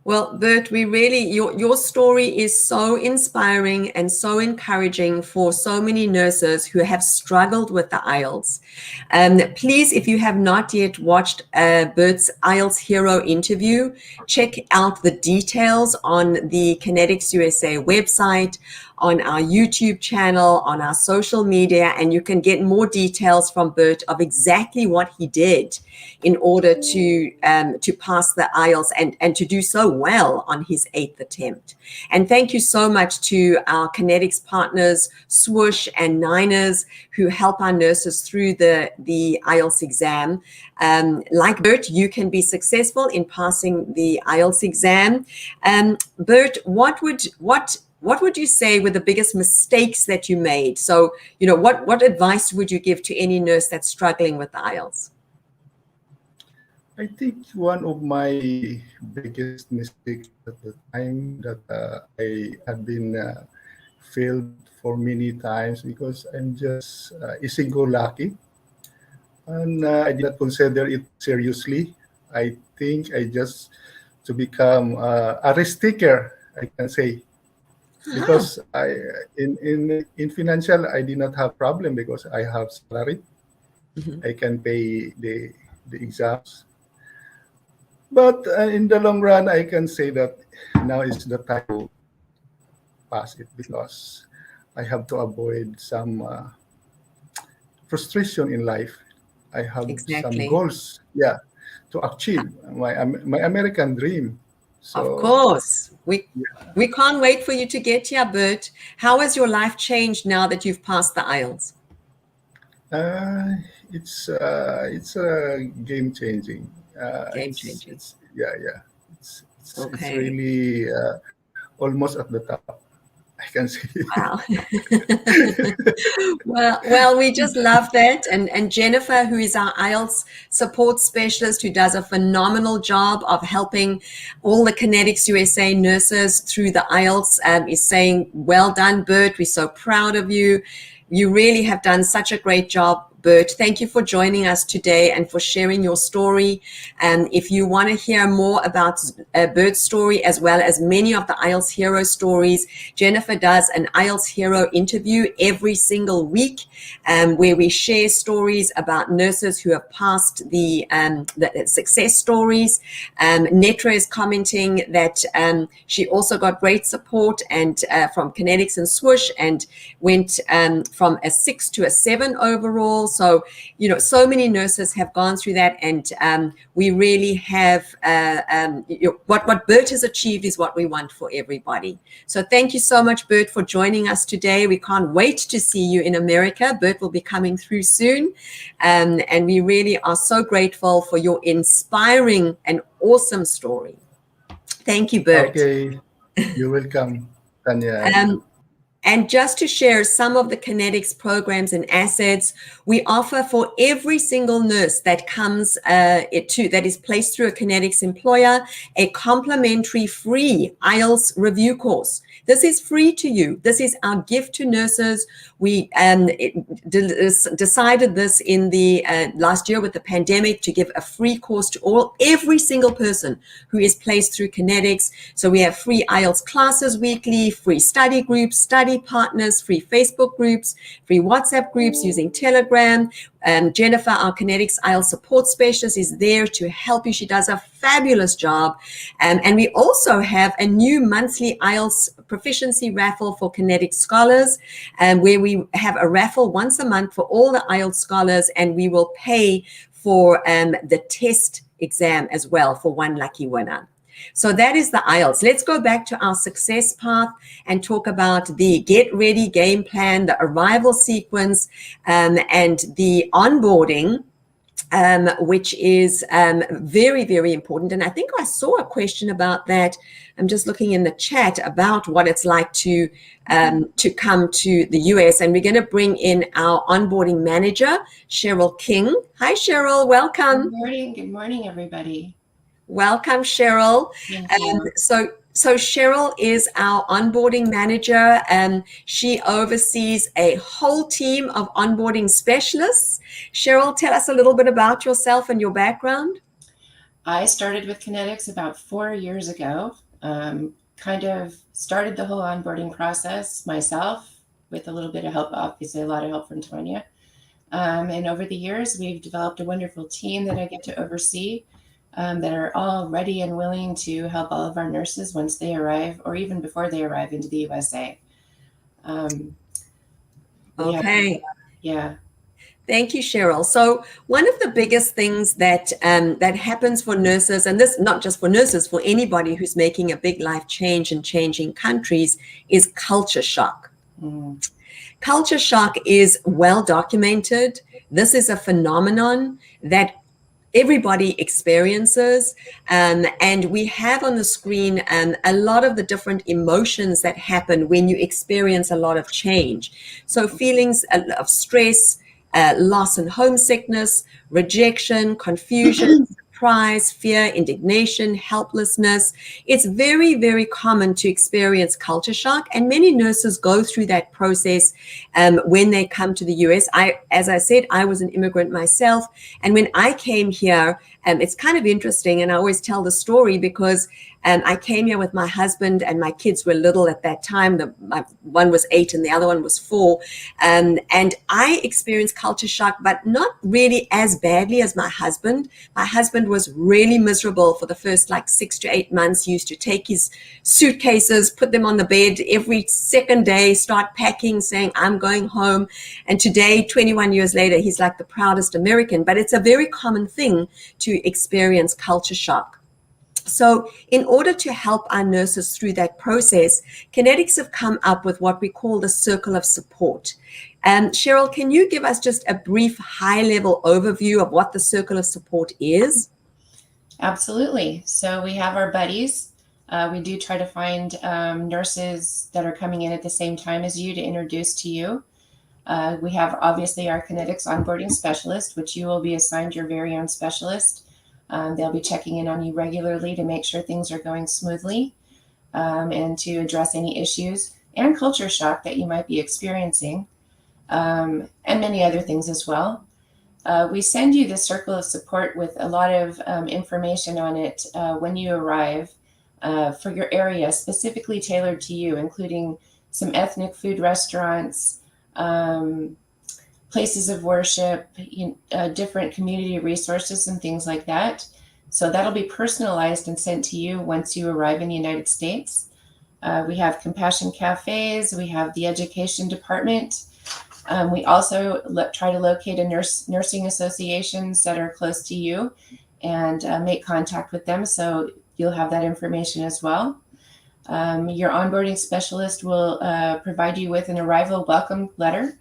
Well, Bert, we really, your story is so inspiring and so encouraging for so many nurses who have struggled with the IELTS. Please, if you have not yet watched Bert's IELTS Hero interview, check out the details on the Connetics USA website, on our YouTube channel, on our social media, and you can get more details from Bert of exactly what he did in order to pass the IELTS and to do so well on his 8th attempt. And thank you so much to our Connetics partners, Swoosh and Niners, who help our nurses through the IELTS exam. Like Bert, you can be successful in passing the IELTS exam. Bert, what would you say were the biggest mistakes that you made? So, what advice would you give to any nurse that's struggling with the IELTS? I think one of my biggest mistakes at the time that I had been failed for many times, because I'm just easy-go-lucky, and I did not consider it seriously. I think I just to become a risk taker, I can say. Because in financial, I did not have problem because I have salary. I can pay the exams. But in the long run, I can say that now is the time to pass it, because I have to avoid some frustration in life. I have some goals, to achieve my American dream. So, of course, we can't wait for you to get here, Bert. How has your life changed now that you've passed the IELTS? It's game changing. Game changing. It's really almost at the top, I can say. Wow. well, we just love that. And Jennifer, who is our IELTS support specialist, who does a phenomenal job of helping all the Connetics USA nurses through the IELTS, is saying, well done, Bert. We're so proud of you. You really have done such a great job, Bert. Thank you for joining us today and for sharing your story. And if you want to hear more about Bert's story, as well as many of the IELTS Hero stories, Jennifer does an IELTS Hero interview every single week, where we share stories about nurses who have passed the success stories. Netra is commenting that she also got great support and from Kinetics and Swoosh, and went from a 6 to a 7 overall. So, so many nurses have gone through that, and we really have what Bert has achieved is what we want for everybody. So thank you so much, Bert, for joining us today. We can't wait to see you in America. Bert will be coming through soon, and we really are so grateful for your inspiring and awesome story. Thank you, Bert. Okay, you're welcome, Tanya. And just to share some of the Connetics programs and assets, we offer for every single nurse that comes that is placed through a Connetics employer, a complimentary free IELTS review course. This is free to you. This is our gift to nurses. We decided this in the last year with the pandemic to give a free course to every single person who is placed through Connetics. So we have free IELTS classes weekly, free study groups, study partners, free Facebook groups, free WhatsApp groups using Telegram. Jennifer, our Connetics IELTS support specialist, is there to help you. She does a fabulous job. And we also have a new monthly IELTS proficiency raffle for Connetics scholars, where we have a raffle once a month for all the IELTS scholars, and we will pay for the test exam as well for one lucky winner. So that is the IELTS. Let's go back to our success path and talk about the get ready game plan, the arrival sequence, and the onboarding. which is very, very important. And I think I saw a question about that. I'm just looking in the chat about what it's like to come to the US. And we're going to bring in our onboarding manager, Cheryl King. Hi, Cheryl. Welcome. Good morning, everybody. Welcome, Cheryl. Thank you. So Cheryl is our onboarding manager, and she oversees a whole team of onboarding specialists. Cheryl, tell us a little bit about yourself and your background. I started with Connetics about 4 years ago. Kind of started the whole onboarding process myself with a little bit of help, obviously a lot of help from Tanya. And over the years, we've developed a wonderful team that I get to oversee. That are all ready and willing to help all of our nurses once they arrive or even before they arrive into the USA. Okay. Yeah. Thank you, Cheryl. So one of the biggest things that that happens for nurses, and this not just for nurses, for anybody who's making a big life change and changing countries, is culture shock. Culture shock is well documented. This is a phenomenon that everybody experiences, and we have on the screen a lot of the different emotions that happen when you experience a lot of change. So feelings of stress, loss and homesickness, rejection, confusion, surprise, fear, indignation, helplessness. It's very, very common to experience culture shock, and many nurses go through that process when they come to the US. As I said, I was an immigrant myself, and when I came here, it's kind of interesting, and I always tell the story because I came here with my husband, and my kids were little at that time. One was 8 and the other one was 4. And I experienced culture shock, but not really as badly as my husband. My husband was really miserable for the first 6 to 8 months. He used to take his suitcases, put them on the bed every second day, start packing, saying, I'm going home. And today, 21 years later, he's like the proudest American. But it's a very common thing to experience culture shock. So in order to help our nurses through that process, Connetics have come up with what we call the circle of support. Cheryl, can you give us just a brief high-level overview of what the circle of support is? Absolutely. So we have our buddies. We do try to find nurses that are coming in at the same time as you to introduce to you. We have obviously our Kinetics onboarding specialist, which you will be assigned your very own specialist. They'll be checking in on you regularly to make sure things are going smoothly and to address any issues and culture shock that you might be experiencing, and many other things as well. We send you the circle of support with a lot of information on it when you arrive for your area, specifically tailored to you, including some ethnic food restaurants, places of worship, different community resources and things like that. So that'll be personalized and sent to you once you arrive in the United States. We have compassion cafes. We have the education department. We also try to locate nursing associations that are close to you and make contact with them. So you'll have that information as well. Your onboarding specialist will provide you with an arrival welcome letter,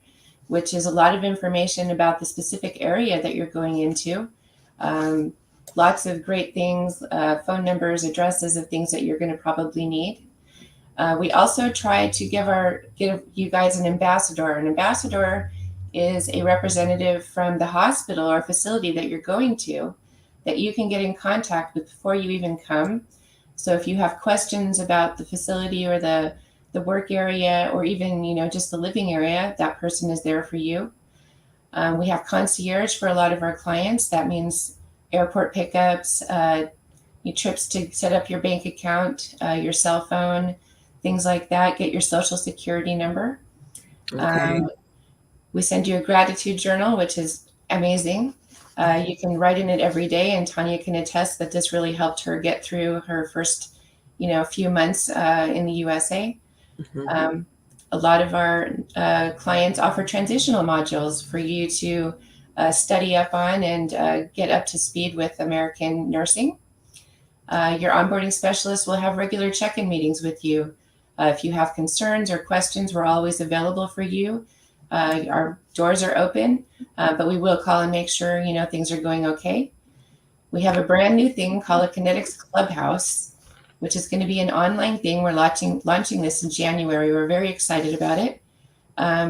which is a lot of information about the specific area that you're going into. Lots of great things, phone numbers, addresses of things that you're going to probably need. We also try to give you guys an ambassador. An ambassador is a representative from the hospital or facility that you're going to that you can get in contact with before you even come. So if you have questions about the facility or the work area, or even, just the living area, that person is there for you. We have concierge for a lot of our clients. That means airport pickups, trips to set up your bank account, your cell phone, things like that. Get your social security number. Okay. We send you a gratitude journal, which is amazing. You can write in it every day, and Tanya can attest that this really helped her get through her first, few months in the USA. Mm-hmm. A lot of our clients offer transitional modules for you to study up on and get up to speed with American nursing. Your onboarding specialist will have regular check-in meetings with you. If you have concerns or questions, we're always available for you. Our doors are open, but we will call and make sure, things are going okay. We have a brand new thing called a Kinetics Clubhouse, which is going to be an online thing. We're launching this in January. We're very excited about it,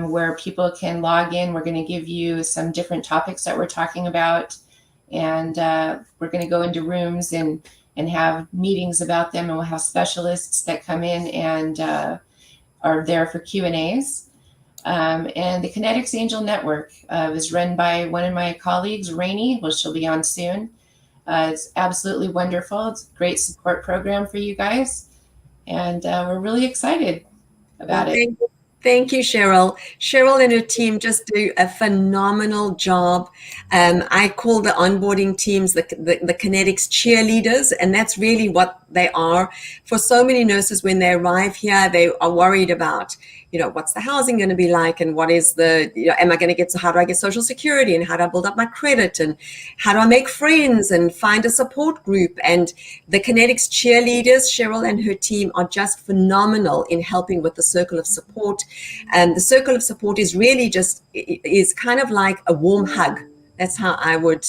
where people can log in. We're going to give you some different topics that we're talking about, and we're going to go into rooms and have meetings about them, and we'll have specialists that come in and are there for Q&As. And the Kinetics Angel Network is run by one of my colleagues, Rainey. Well, she'll be on soon. It's absolutely wonderful. It's a great support program for you guys. And we're really excited about it. Thank you, Cheryl. Cheryl and her team just do a phenomenal job. I call the onboarding teams the Connetics cheerleaders, and that's really what they are. For so many nurses, when they arrive here, they are worried about, what's the housing going to be like, and what is am I going to get, how do I get Social Security, and how do I build up my credit, and how do I make friends and find a support group? And the Connetics cheerleaders, Cheryl and her team, are just phenomenal in helping with the circle of support. And the circle of support is really is kind of like a warm hug. That's how I would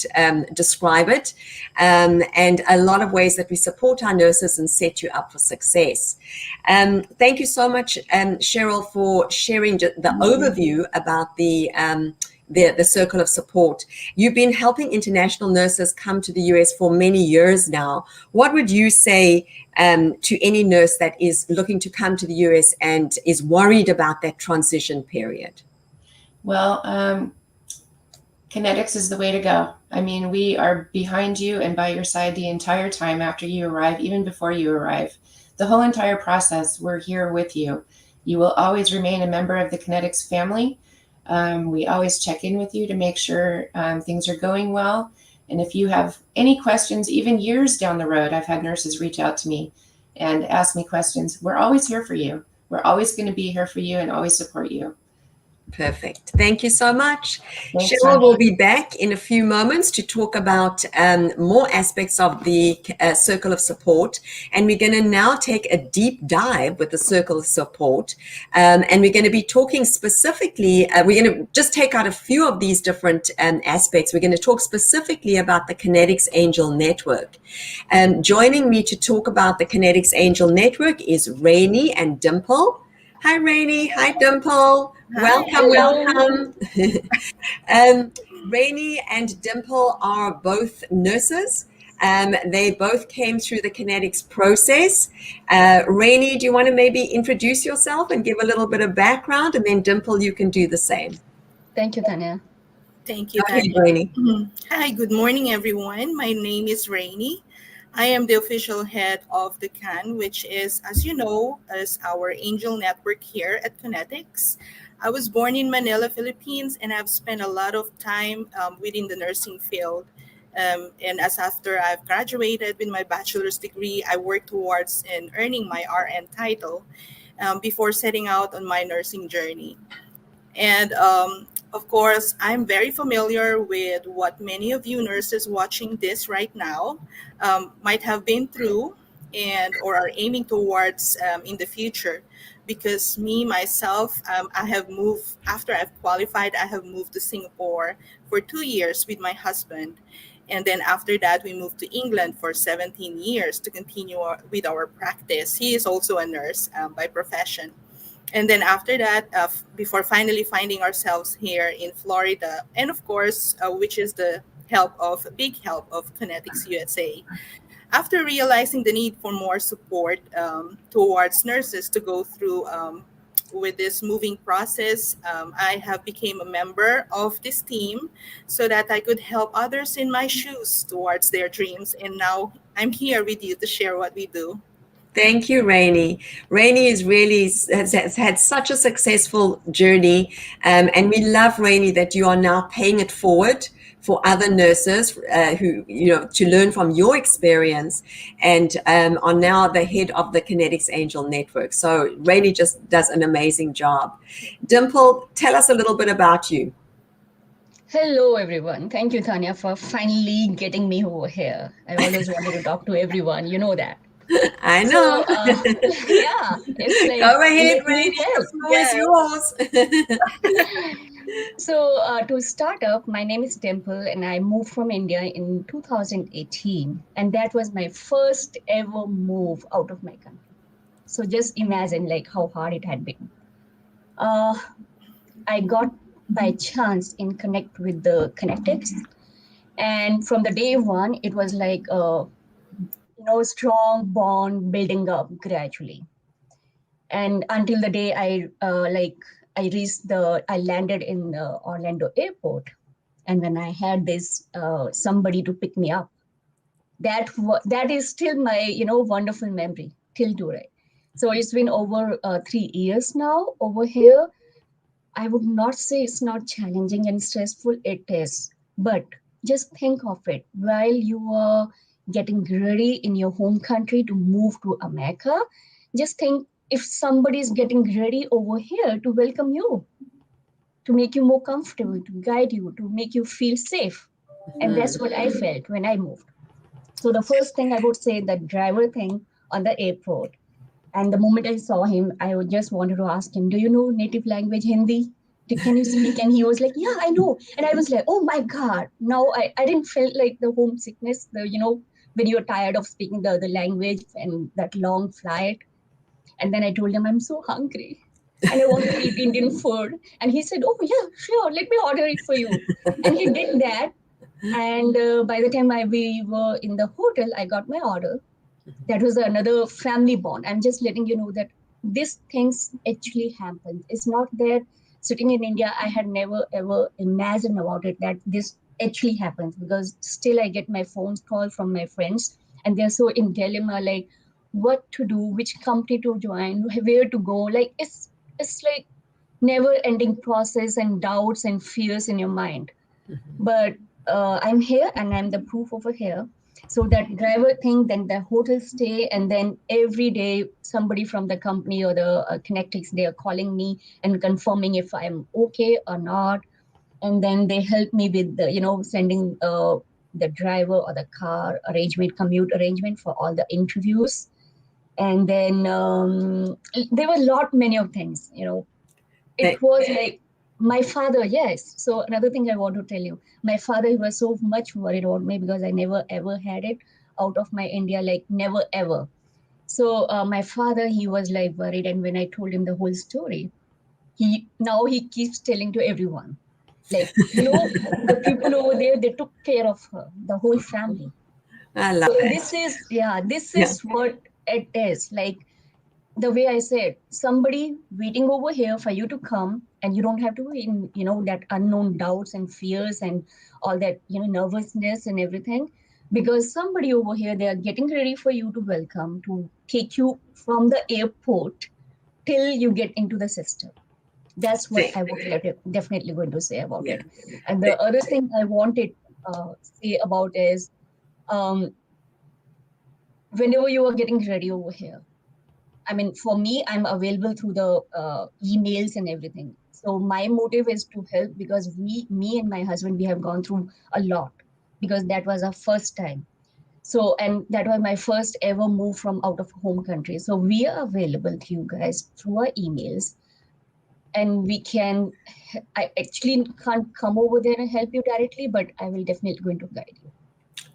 describe it. And a lot of ways that we support our nurses and set you up for success. Thank you so much, Cheryl, for sharing the overview about the circle of support. You've been helping international nurses come to the US for many years now. What would you say to any nurse that is looking to come to the US and is worried about that transition period? Well, Connetics is the way to go. I mean, we are behind you and by your side the entire time after you arrive, even before you arrive. The whole entire process, we're here with you. You will always remain a member of the Connetics family. We always check in with you to make sure things are going well. And if you have any questions, even years down the road, I've had nurses reach out to me and ask me questions. We're always here for you. We're always going to be here for you and always support you. Perfect. Thank you so much. Thanks, Cheryl Tanya. will be back in a few moments to talk about more aspects of the circle of support. And we're going to now take a deep dive with the circle of support. And we're going to be talking specifically, we're going to just take out a few of these different aspects. We're going to talk specifically about the Kinetics Angel Network. Joining me to talk about the Kinetics Angel Network is Rainey and Dimple. Hi, Rainey. Hi, Dimple. Welcome. Rainey and Dimple are both nurses. They both came through the Kinetics process. Rainey, do you want to maybe introduce yourself and give a little bit of background? And then Dimple, you can do the same. Thank you, Tanya. Thank you, Okay, Tanya. Rainey. Hi, good morning, everyone. My name is Rainey. I am the official head of the CAN, which is, as you know, is our angel network here at Connetics. I was born in Manila, Philippines, and I've spent a lot of time within the nursing field. And as after I've graduated with my bachelor's degree, I worked towards earning my RN title before setting out on my nursing journey. And of course, I'm very familiar with what many of you nurses watching this right now might have been through or are aiming towards in the future. Because myself, I have moved, after I've qualified, I have moved to Singapore for 2 years with my husband. And then after that, we moved to England for 17 years to continue with our practice. He is also a nurse by profession. And then after that, before finally finding ourselves here in Florida, and of course, which is the big help of Connetics USA. After realizing the need for more support towards nurses to go through with this moving process, I have become a member of this team so that I could help others in my shoes towards their dreams. And now I'm here with you to share what we do. Thank you, Rainey. Rainey has had such a successful journey, and we love, Rainey, that you are now paying it forward for other nurses who, to learn from your experience, and are now the head of the Kinetics Angel Network. So Rainey just does an amazing job. Dimple, tell us a little bit about you. Hello, everyone. Thank you, Tanya, for finally getting me over here. I always wanted to talk to everyone. You know that. I So, know. yeah, it's like Go ahead, let me Rainy. The help. floor is yours. So, to start up, my name is Dimple, and I moved from India in 2018, and that was my first ever move out of my country. So, just imagine like how hard it had been. I got by chance in connect with the Connetics, and from the day one, it was like a strong bond building up gradually, and until the day I landed in the Orlando airport, and when I had this somebody to pick me up, that is still my wonderful memory till today. So it's been over 3 years now over here. I would not say it's not challenging and stressful. It is, but just think of it while you are getting ready in your home country to move to America. Just think if somebody is getting ready over here to welcome you, to make you more comfortable, to guide you, to make you feel safe. And that's what I felt when I moved. So the first thing I would say, the driver thing on the airport. And the moment I saw him, I would just wanted to ask him, do you know native language Hindi? Can you speak? And he was like, yeah, I know. And I was like, oh my God. Now I didn't feel like the homesickness, when you're tired of speaking the other language and that long flight. And then I told him, I'm so hungry and I want to eat Indian food. And he said, oh, yeah, sure. Let me order it for you. And he did that. And by the time we were in the hotel, I got my order. That was another family bond. I'm just letting you know that these things actually happen. It's not that sitting in India, I had never ever imagined about it, that this actually happens, because still I get my phone call from my friends and they're so in dilemma, like what to do, which company to join, where to go. Like it's like never ending process and doubts and fears in your mind. But I'm here and I'm the proof over here. So that driver thing, then the hotel stay, and then every day somebody from the company or the Connetics, they are calling me and confirming if I'm okay or not. And then they help me with the, sending the driver or the car arrangement, commute arrangement for all the interviews. And then there were many of things, it was like my father, yes. So another thing I want to tell you, my father, he was so much worried about me because I never ever had it out of my India, like never ever. So my father, he was like worried. And when I told him the whole story, he keeps telling to everyone, like, the people over there, they took care of her, the whole family. I love it. This is what it is. Like, the way I said, somebody waiting over here for you to come, and you don't have to in that unknown doubts and fears and all that nervousness and everything, because somebody over here, they are getting ready for you to welcome, to take you from the airport till you get into the system. That's what I would definitely going to say about it. And the other thing I wanted to say about is, whenever you are getting ready over here, I mean, for me, I'm available through the emails and everything. So my motive is to help, because me and my husband, we have gone through a lot, because that was our first time. So, and that was my first ever move from out of home country. So we are available to you guys through our emails, and I actually can't come over there and help you directly, but I will definitely going to guide you.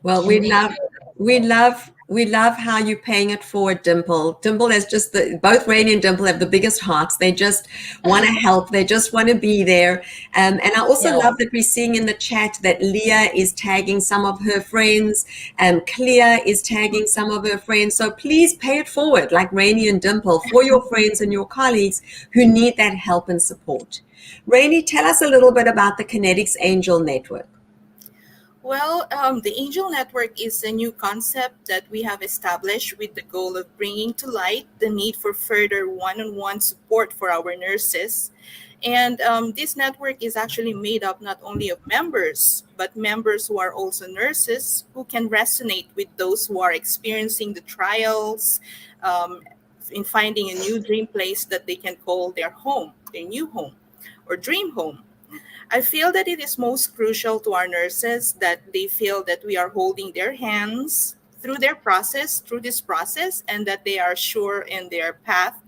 Well, we love how you're paying it forward, Dimple. Dimple has just both Rainy and Dimple have the biggest hearts. They just want to help. They just want to be there. And I also love that we're seeing in the chat that Leah is tagging some of her friends, and Clea is tagging some of her friends. So please pay it forward, like Rainy and Dimple, for your friends and your colleagues who need that help and support. Rainy, tell us a little bit about the Kinetics Angel Network. Well, the Angel Network is a new concept that we have established with the goal of bringing to light the need for further one-on-one support for our nurses. And this network is actually made up not only of members, but members who are also nurses who can resonate with those who are experiencing the trials in finding a new dream place that they can call their home, their new home, or dream home. I feel that it is most crucial to our nurses that they feel that we are holding their hands through this process, and that they are sure in their path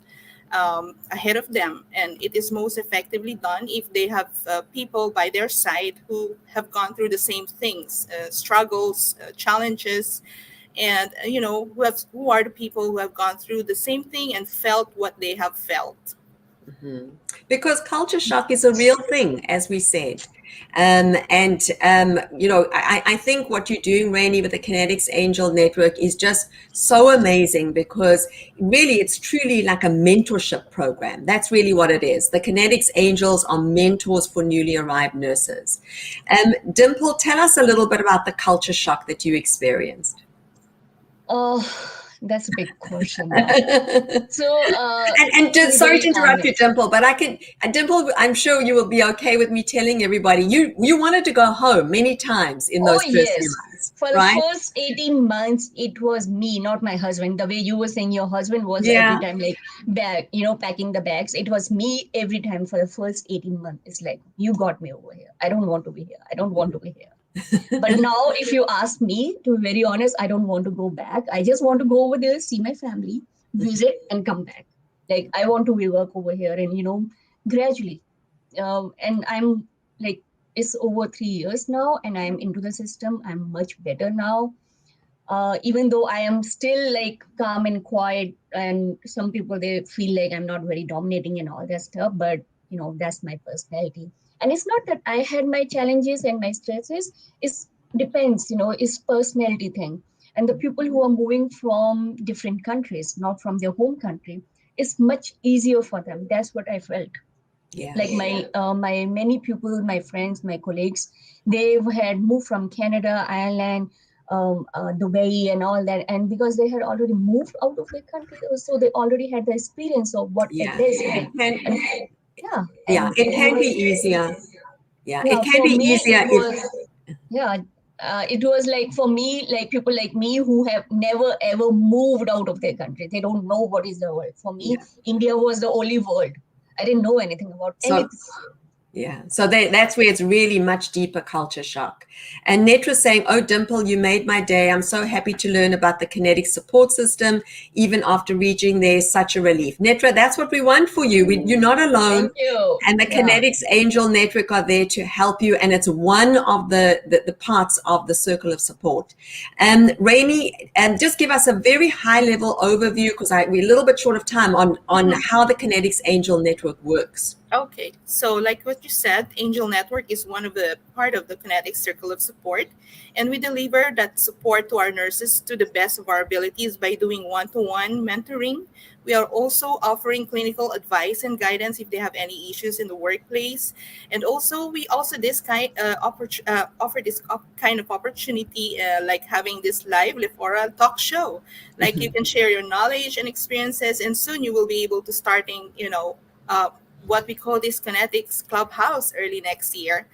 ahead of them. And it is most effectively done if they have people by their side who have gone through the same things, struggles, challenges, and who are the people who have gone through the same thing and felt what they have felt. Mm-hmm. Because culture shock is a real thing, as we said. I think what you're doing, Rainey, with the Kinetics Angel Network is just so amazing, because really it's truly like a mentorship program. That's really what it is. The Kinetics Angels are mentors for newly arrived nurses. Dimple, tell us a little bit about the culture shock that you experienced. Oh, that's a big question. So, sorry to interrupt you, Dimple, but Dimple, I'm sure you will be okay with me telling everybody you wanted to go home many times in those first few months. For the first 18 months, it was me, not my husband. The way you were saying your husband was every time like packing the bags. It was me every time for the first 18 months. It's like, you got me over here. I don't want to be here. I don't want to be here. But now, if you ask me, to be very honest, I don't want to go back. I just want to go over there, see my family, visit, and come back. Like, I want to work over here, and gradually. And I'm like, it's over 3 years now, and I'm into the system. I'm much better now. Even though I am still like calm and quiet, and some people, they feel like I'm not very dominating and all that stuff, but that's my personality. And it's not that I had my challenges and my stresses. It depends, it's personality thing. And the people who are moving from different countries, not from their home country, it's much easier for them. That's what I felt. Yeah. Like my many people, my friends, my colleagues, they had moved from Canada, Ireland, Dubai, and all that. And because they had already moved out of their country, so they already had the experience of what it is. It can be easier. It can be easier. It was like, for me, like people like me who have never ever moved out of their country. They don't know what is the world. For me, India was the only world. I didn't know anything about anything. So that's where it's really much deeper culture shock. And Netra's saying, "Oh, Dimple, you made my day. I'm so happy to learn about the Connetics support system. Even after reaching there, such a relief." Netra, that's what we want for you. You're not alone. Thank you. And the Kinetics Angel Network are there to help you. And it's one of the parts of the circle of support. Rainey, just give us a very high level overview, because we're a little bit short of time, on how the Kinetics Angel Network works. Okay, so like what you said, Angel Network is one of the part of the Kinetics Circle of Support, and we deliver that support to our nurses to the best of our abilities by doing one-to-one mentoring. We are also offering clinical advice and guidance if they have any issues in the workplace, and also we offer this kind of opportunity, like having this live Lefora talk show. Like you can share your knowledge and experiences, and soon you will be able to starting, what we call this Kinetics Clubhouse early next year.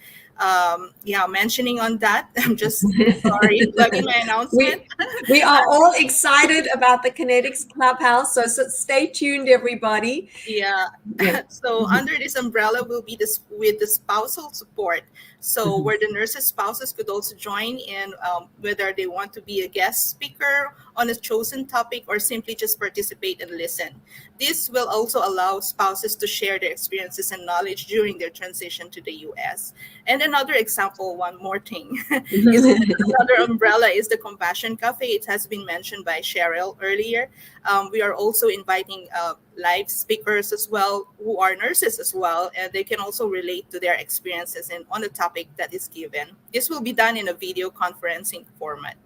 Mentioning on that, I'm just sorry, plugging my announcement. We are all excited about the Kinetics Clubhouse, so stay tuned, everybody. So under this umbrella will be with the spousal support. So where the nurses' spouses could also join in, whether they want to be a guest speaker on a chosen topic or simply just participate and listen. This will also allow spouses to share their experiences and knowledge during their transition to the US. And another example, one more thing, is another umbrella is the Compassion Cafe. It has been mentioned by Cheryl earlier. We are also inviting live speakers as well, who are nurses as well, and they can also relate to their experiences and on the topic that is given. This will be done in a video conferencing format.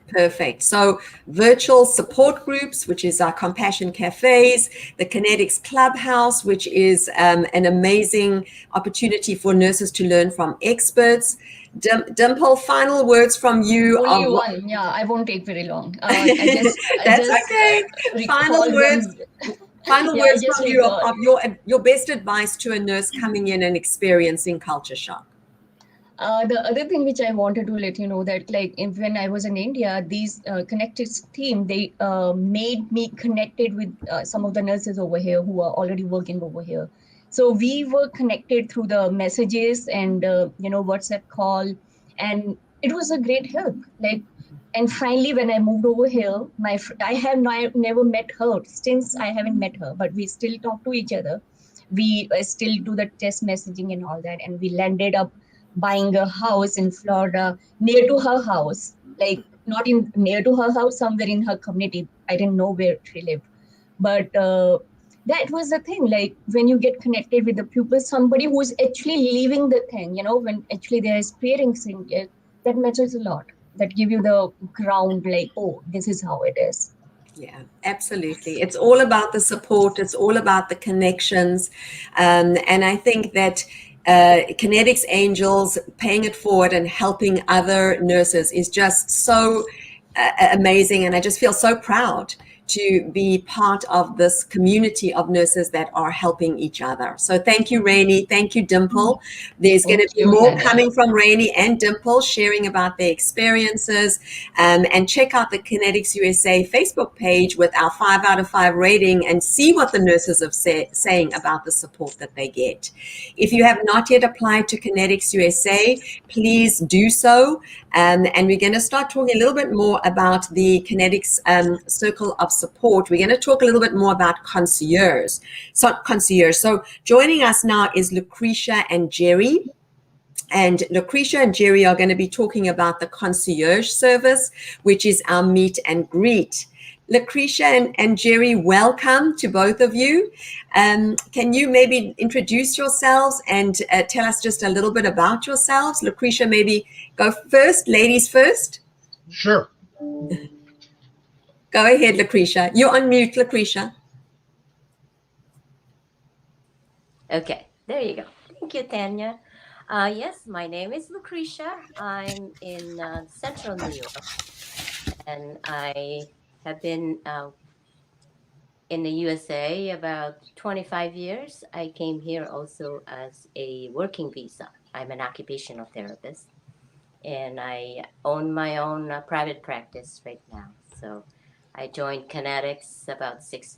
Perfect. So virtual support groups, which is our Compassion Cafes, the Kinetics Clubhouse, which is an amazing opportunity for nurses to learn from experts. Dimple, final words from you. Only one. I won't take very long. That's okay. Final words from you of your best advice to a nurse coming in and experiencing culture shock. The other thing which I wanted to let you know that, like, when I was in India, these Kinetics team, they made me connected with some of the nurses over here who are already working over here. So we were connected through the messages and WhatsApp call, and it was a great help. Like, And finally, when I moved over here, I have never met her since I haven't met her, but we still talk to each other. We still do the text messaging and all that. And we landed up buying a house in Florida near to her house, like not in near to her house, somewhere in her community. I didn't know where she lived, but that was the thing. Like when you get connected with the people, somebody who's actually living the thing, when actually they're experiencing it, that matters a lot. That give you the ground, like, oh, this is how it is. Yeah, absolutely. It's all about the support. It's all about the connections. And I think that Kinetics Angels paying it forward and helping other nurses is just so amazing. And I just feel so proud to be part of this community of nurses that are helping each other. So thank you, Rainey. Thank you, Dimple. There's going to be more coming from Rainey and Dimple sharing about their experiences. And check out the Kinetics USA Facebook page with our 5 out of 5 rating and see what the nurses are saying about the support that they get. If you have not yet applied to Kinetics USA, please do so. And we're going to start talking a little bit more about the Kinetics Circle of Support. We're going to talk a little bit more about Concierge. So joining us now is Lucretia and Jerry. And Lucretia and Jerry are going to be talking about the Concierge service, which is our meet and greet. Lucretia and Jerry, welcome to both of you. Can you maybe introduce yourselves and tell us just a little bit about yourselves? Lucretia, maybe go first, ladies first. Sure. Go ahead, Lucretia. You're on mute, Lucretia. Okay, there you go. Thank you, Tanya. Yes, my name is Lucretia. I'm in central New York, and I have been in the USA about 25 years. I came here also as a working visa. I'm an occupational therapist, and I own my own private practice right now. So I joined Connetics about 6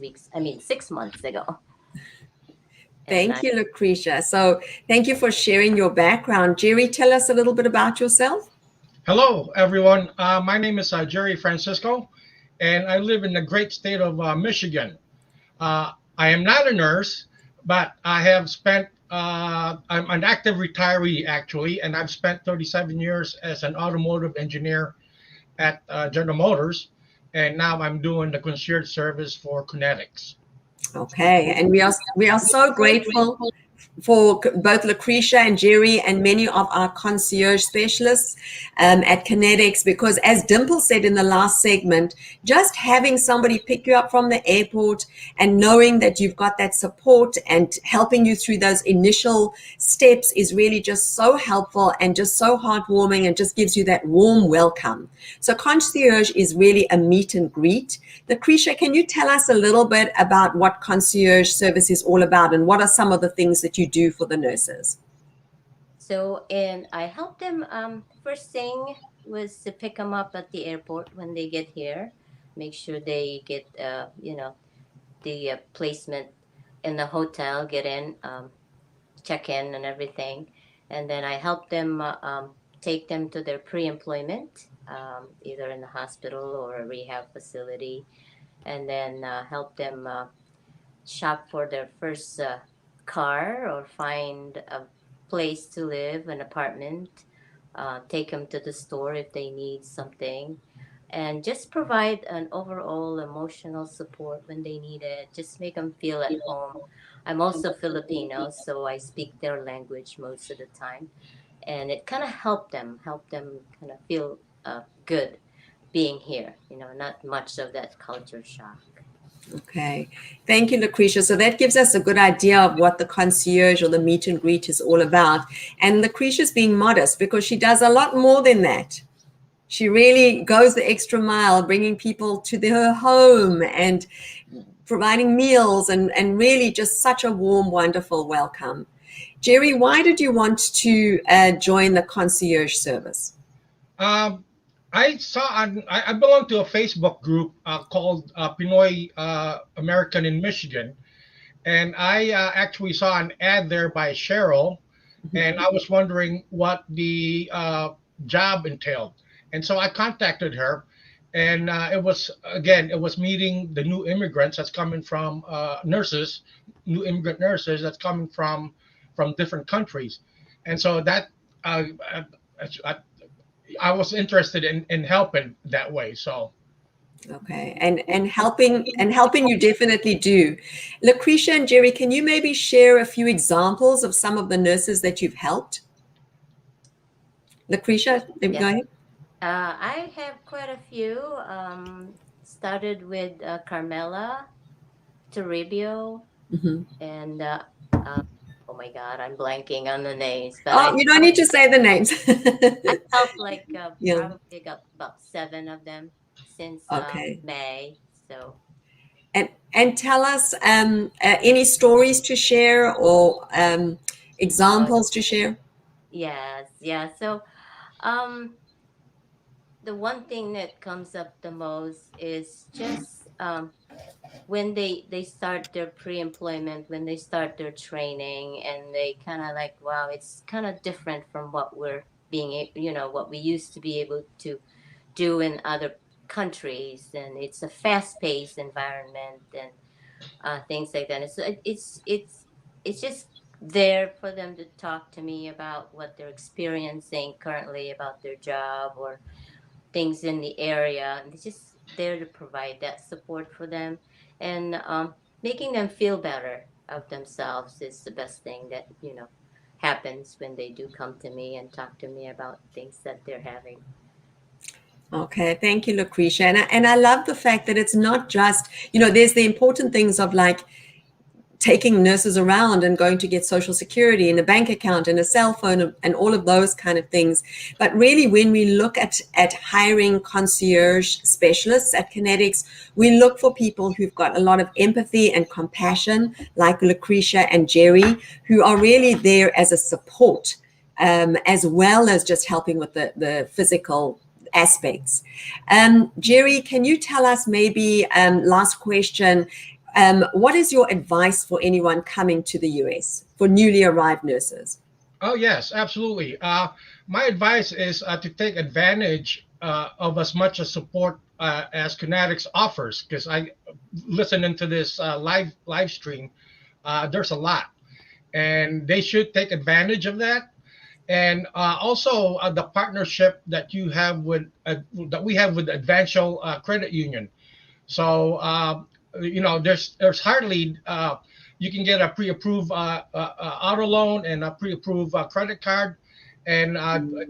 months ago. Thank you, Lucretia. So thank you for sharing your background. Jerry, tell us a little bit about yourself. Hello, everyone. My name is Jerry Francisco, and I live in the great state of Michigan. I am not a nurse, but I have spent, I'm an active retiree actually, and I've spent 37 years as an automotive engineer at General Motors, and now I'm doing the concierge service for Connetics. Okay, and we are so grateful for both Lucretia and Jerry and many of our concierge specialists at Connetics, because as Dimple said in the last segment, just having somebody pick you up from the airport and knowing that you've got that support and helping you through those initial steps is really just so helpful and just so heartwarming and just gives you that warm welcome. So concierge is really a meet and greet. Lucretia, can you tell us a little bit about what concierge service is all about and what are some of the things that you do for the nurses? So, and I help them, first thing was to pick them up at the airport when they get here, make sure they get, the placement in the hotel, get in, check in and everything. And then I help them take them to their pre-employment, either in the hospital or a rehab facility, and then help them shop for their first car or find a place to live, an apartment, take them to the store if they need something, and just provide an overall emotional support when they need it. Just make them feel at home. I'm also Filipino, so I speak their language most of the time, and it kind of helped them kind of feel good being here, not much of that culture shock. Okay, thank you, Lucretia. So that gives us a good idea of what the concierge or the meet and greet is all about. And Lucretia's being modest because she does a lot more than that. She really goes the extra mile, bringing people to her home and providing meals and really just such a warm, wonderful welcome. Jerry, why did you want to join the concierge service? I belong to a Facebook group called Pinoy American in Michigan, and I actually saw an ad there by Cheryl, and I was wondering what the job entailed. And so I contacted her, and it was meeting the new immigrants that's coming from new immigrant nurses that's coming from different countries. And so that I, I was interested in helping that way. So Okay, and helping you definitely do. Lucretia and Jerry, can you maybe share a few examples of some of the nurses that you've helped? Lucretia, go ahead. I have quite a few. Started with Carmela Toribio, and oh my God, I'm blanking on the names. But You don't need to say the names. I felt like Yeah. probably got about 7 of them since Okay. May. So And tell us any stories to share or examples to share. yes, yeah. So the one thing that comes up the most is just when they start their pre-employment, when they start their training, and they kind of like, wow, it's kind of different from what we're what we used to be able to do in other countries, and it's a fast-paced environment and things like that. It's just there for them to talk to me about what they're experiencing currently about their job or things in the area, and it's just there to provide that support for them, and making them feel better of themselves is the best thing that happens when they do come to me and talk to me about things that they're having. Okay, thank you, Lucretia. And I love the fact that it's not just, there's the important things of like taking nurses around and going to get Social Security and a bank account and a cell phone and all of those kind of things. But really, when we look at hiring concierge specialists at Connetics, we look for people who've got a lot of empathy and compassion, like Lucretia and Jerry, who are really there as a support, as well as just helping with the physical aspects. Jerry, can you tell us maybe, last question, what is your advice for anyone coming to the US, for newly arrived nurses? Oh, yes, absolutely. My advice is to take advantage of as much as support as Connetics offers, because I listening to this live stream, there's a lot, and they should take advantage of that. And also the partnership that you have with that we have with Advancial Credit Union. So there's hardly you can get a pre-approved auto loan and a pre-approved credit card, and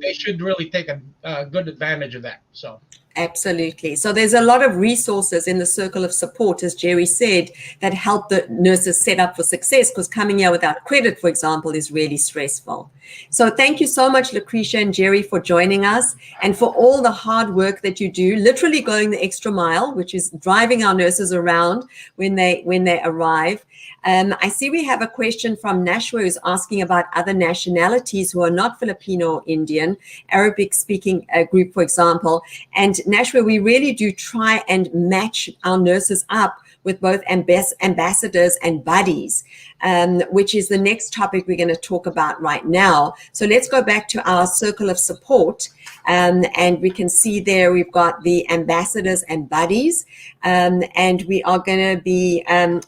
they should really take a good advantage of that. So. Absolutely. So there's a lot of resources in the circle of support, as Jerry said, that help the nurses set up for success, because coming here without credit, for example, is really stressful. So thank you so much, Lucretia and Jerry, for joining us and for all the hard work that you do, literally going the extra mile, which is driving our nurses around when they arrive. I see we have a question from Nashua who's asking about other nationalities who are not Filipino or Indian, Arabic speaking group, for example. And Nashua, we really do try and match our nurses up with both ambassadors and buddies, which is the next topic we're going to talk about right now. So let's go back to our circle of support. And we can see there we've got the ambassadors and buddies. And we are going to be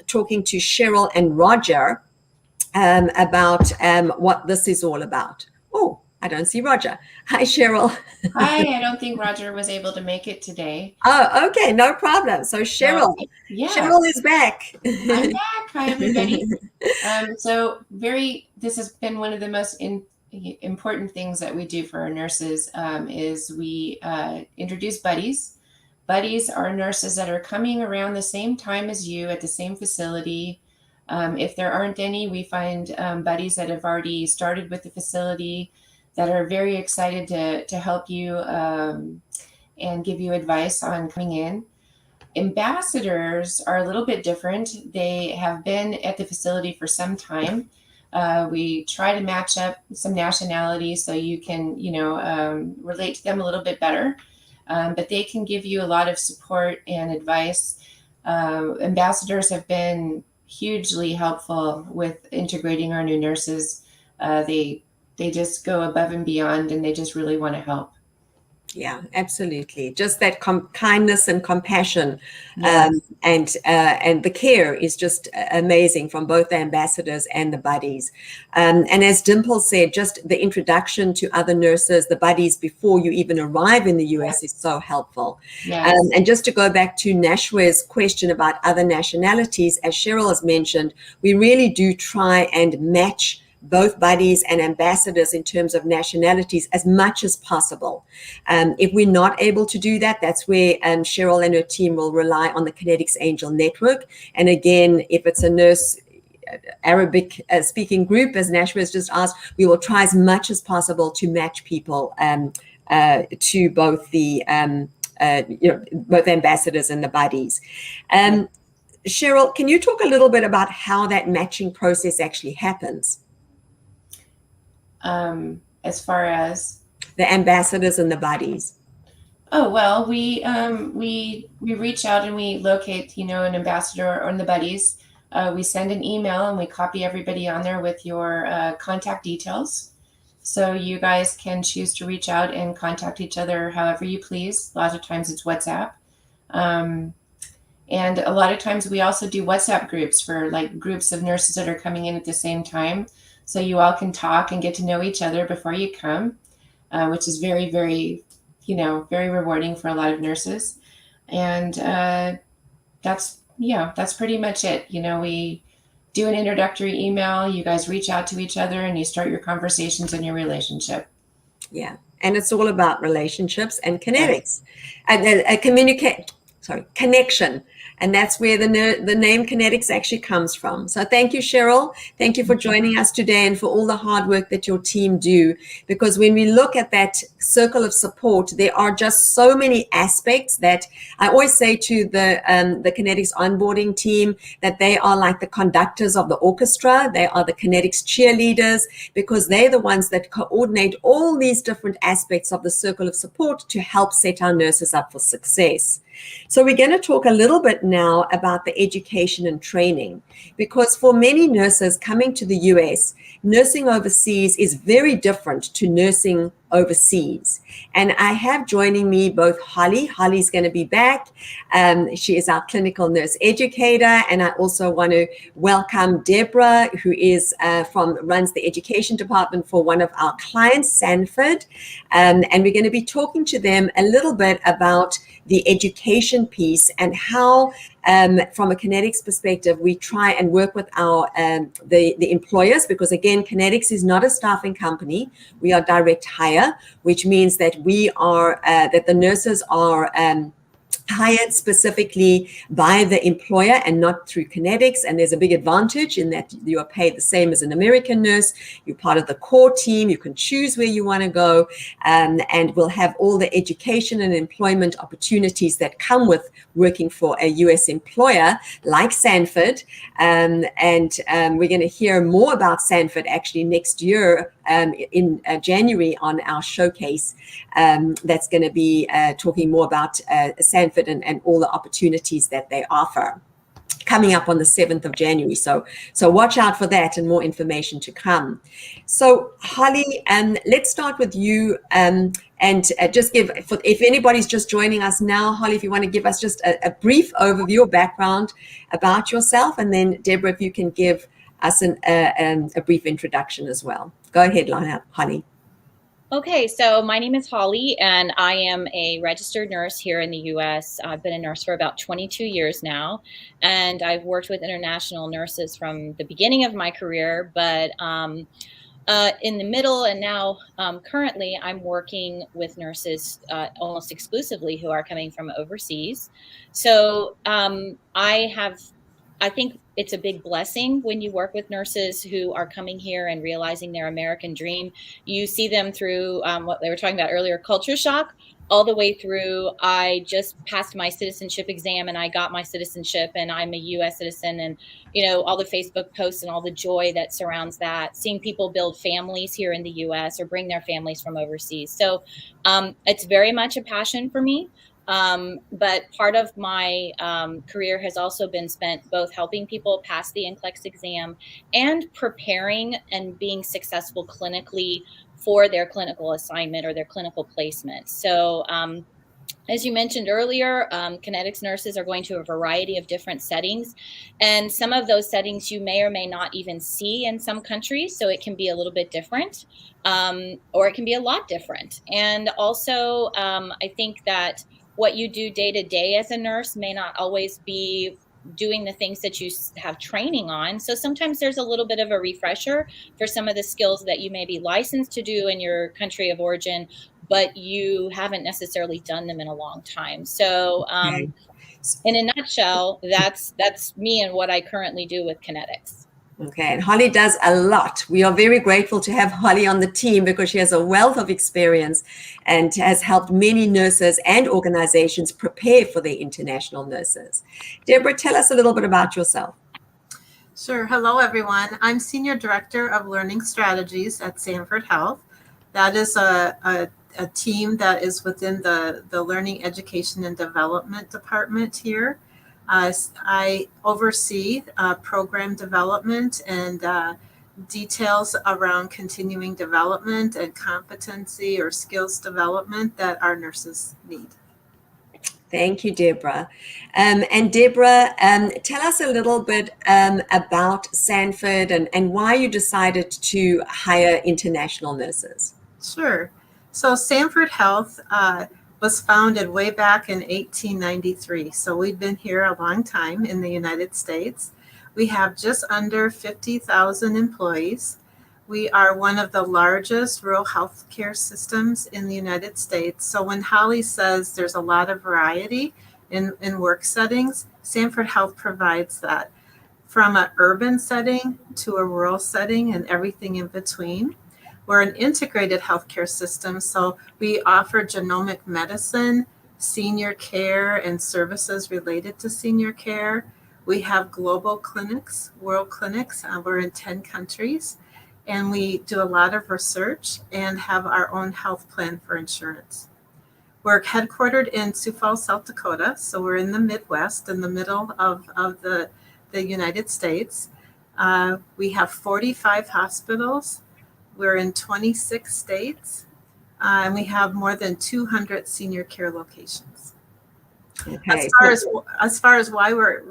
talking to Cheryl and Roger about what this is all about. Oh, I don't see Roger. Hi, Cheryl. Hi, I don't think Roger was able to make it today. Oh, okay, no problem. So Cheryl, Cheryl is back. I'm back. Hi, everybody. This has been one of the most important things that we do for our nurses is we introduce buddies. Buddies are nurses that are coming around the same time as you at the same facility. If there aren't any, we find buddies that have already started with the facility that are very excited to help you and give you advice on coming in. Ambassadors are a little bit different. They have been at the facility for some time. We try to match up some nationalities so you can, relate to them a little bit better. But they can give you a lot of support and advice. Ambassadors have been hugely helpful with integrating our new nurses. They just go above and beyond, and they just really want to help. Yeah, absolutely. Just that kindness and compassion, Yes. and the care is just amazing from both the ambassadors and the buddies. And as Dimple said, just the introduction to other nurses, the buddies before you even arrive in the US is so helpful. Yes. And just to go back to Nashwa's question about other nationalities, as Cheryl has mentioned, we really do try and match both buddies and ambassadors in terms of nationalities as much as possible. If we're not able to do that, that's where Cheryl and her team will rely on the Kinetics Angel Network. And again, if it's a nurse Arabic speaking group, as Nashwa has just asked, we will try as much as possible to match people to both the both ambassadors and the buddies. Cheryl, can you talk a little bit about how that matching process actually happens? As far as the ambassadors and the buddies. Oh, well, we reach out and we locate, an ambassador or the buddies. We send an email and we copy everybody on there with your contact details. So you guys can choose to reach out and contact each other however you please. A lot of times it's WhatsApp. And a lot of times we also do WhatsApp groups for like groups of nurses that are coming in at the same time. So you all can talk and get to know each other before you come, which is very, very, very rewarding for a lot of nurses. And that's pretty much it. We do an introductory email, you guys reach out to each other and you start your conversations and your relationship. Yeah. And it's all about relationships and kinetics and connection. And that's where the name Connetics actually comes from. So thank you, Cheryl. Thank you for joining us today and for all the hard work that your team do. Because when we look at that circle of support, there are just so many aspects that I always say to the Connetics onboarding team that they are like the conductors of the orchestra. They are the Connetics cheerleaders because they're the ones that coordinate all these different aspects of the circle of support to help set our nurses up for success. So we're going to talk a little bit now about the education and training, because for many nurses coming to the US, nursing overseas is very different to nursing overseas. And I have joining me both Holly. Holly's going to be back. She is our clinical nurse educator. And I also want to welcome Deborah, who is runs the education department for one of our clients, Sanford. And we're going to be talking to them a little bit about the education piece and how, from a Connetics perspective, we try and work with our the employers, because again, Connetics is not a staffing company. We are direct hire, which means that we are that the nurses are hired specifically by the employer and not through Connetics. And there's a big advantage in that you are paid the same as an American nurse. You're part of the core team. You can choose where you want to go, and we'll have all the education and employment opportunities that come with working for a US employer like Sanford. And we're going to hear more about Sanford actually next year in January on our showcase. That's going to be talking more about Sanford and all the opportunities that they offer, coming up on the 7th of January. So watch out for that and more information to come. So Holly, let's start with you and just give, if anybody's just joining us now, Holly, if you want to give us just a brief overview or background about yourself, and then Deborah, if you can give us a brief introduction as well. Go ahead, Holly. Okay, so my name is Holly, and I am a registered nurse here in the U.S. I've been a nurse for about 22 years now, and I've worked with international nurses from the beginning of my career, but in the middle and now currently I'm working with nurses almost exclusively who are coming from overseas. So I think it's a big blessing when you work with nurses who are coming here and realizing their American dream. You see them through what they were talking about earlier, culture shock, all the way through. I just passed my citizenship exam and I got my citizenship and I'm a US citizen, and all the Facebook posts and all the joy that surrounds that, seeing people build families here in the US or bring their families from overseas. So it's very much a passion for me. But part of my career has also been spent both helping people pass the Nclex exam and preparing and being successful clinically for their clinical assignment or their clinical placement. So as you mentioned earlier, Connetics nurses are going to a variety of different settings, and some of those settings you may or may not even see in some countries, so it can be a little bit different, or it can be a lot different. And also, I think that what you do day to day as a nurse may not always be doing the things that you have training on. So sometimes there's a little bit of a refresher for some of the skills that you may be licensed to do in your country of origin, but you haven't necessarily done them in a long time. So in a nutshell, that's me and what I currently do with Connetics. Okay, and Holly does a lot. We are very grateful to have Holly on the team because she has a wealth of experience and has helped many nurses and organizations prepare for their international nurses. Deborah, tell us a little bit about yourself. Sure. Hello, everyone. I'm Senior Director of Learning Strategies at Sanford Health. That is a team that is within the Learning Education and Development Department here. I oversee program development and details around continuing development and competency or skills development that our nurses need. Thank you, Deborah. And Deborah, tell us a little bit about Sanford and why you decided to hire international nurses. Sure. So Sanford Health was founded way back in 1893. So we've been here a long time in the United States. We have just under 50,000 employees. We are one of the largest rural healthcare systems in the United States. So when Holly says there's a lot of variety in work settings, Sanford Health provides that, from an urban setting to a rural setting and everything in between. We're an integrated healthcare system, so we offer genomic medicine, senior care, and services related to senior care. We have global clinics, world clinics. We're in 10 countries, and we do a lot of research and have our own health plan for insurance. We're headquartered in Sioux Falls, South Dakota, so we're in the Midwest, in the middle of the United States. We have 45 hospitals. We're in 26 states, and we have more than 200 senior care locations. Okay. As far as why we're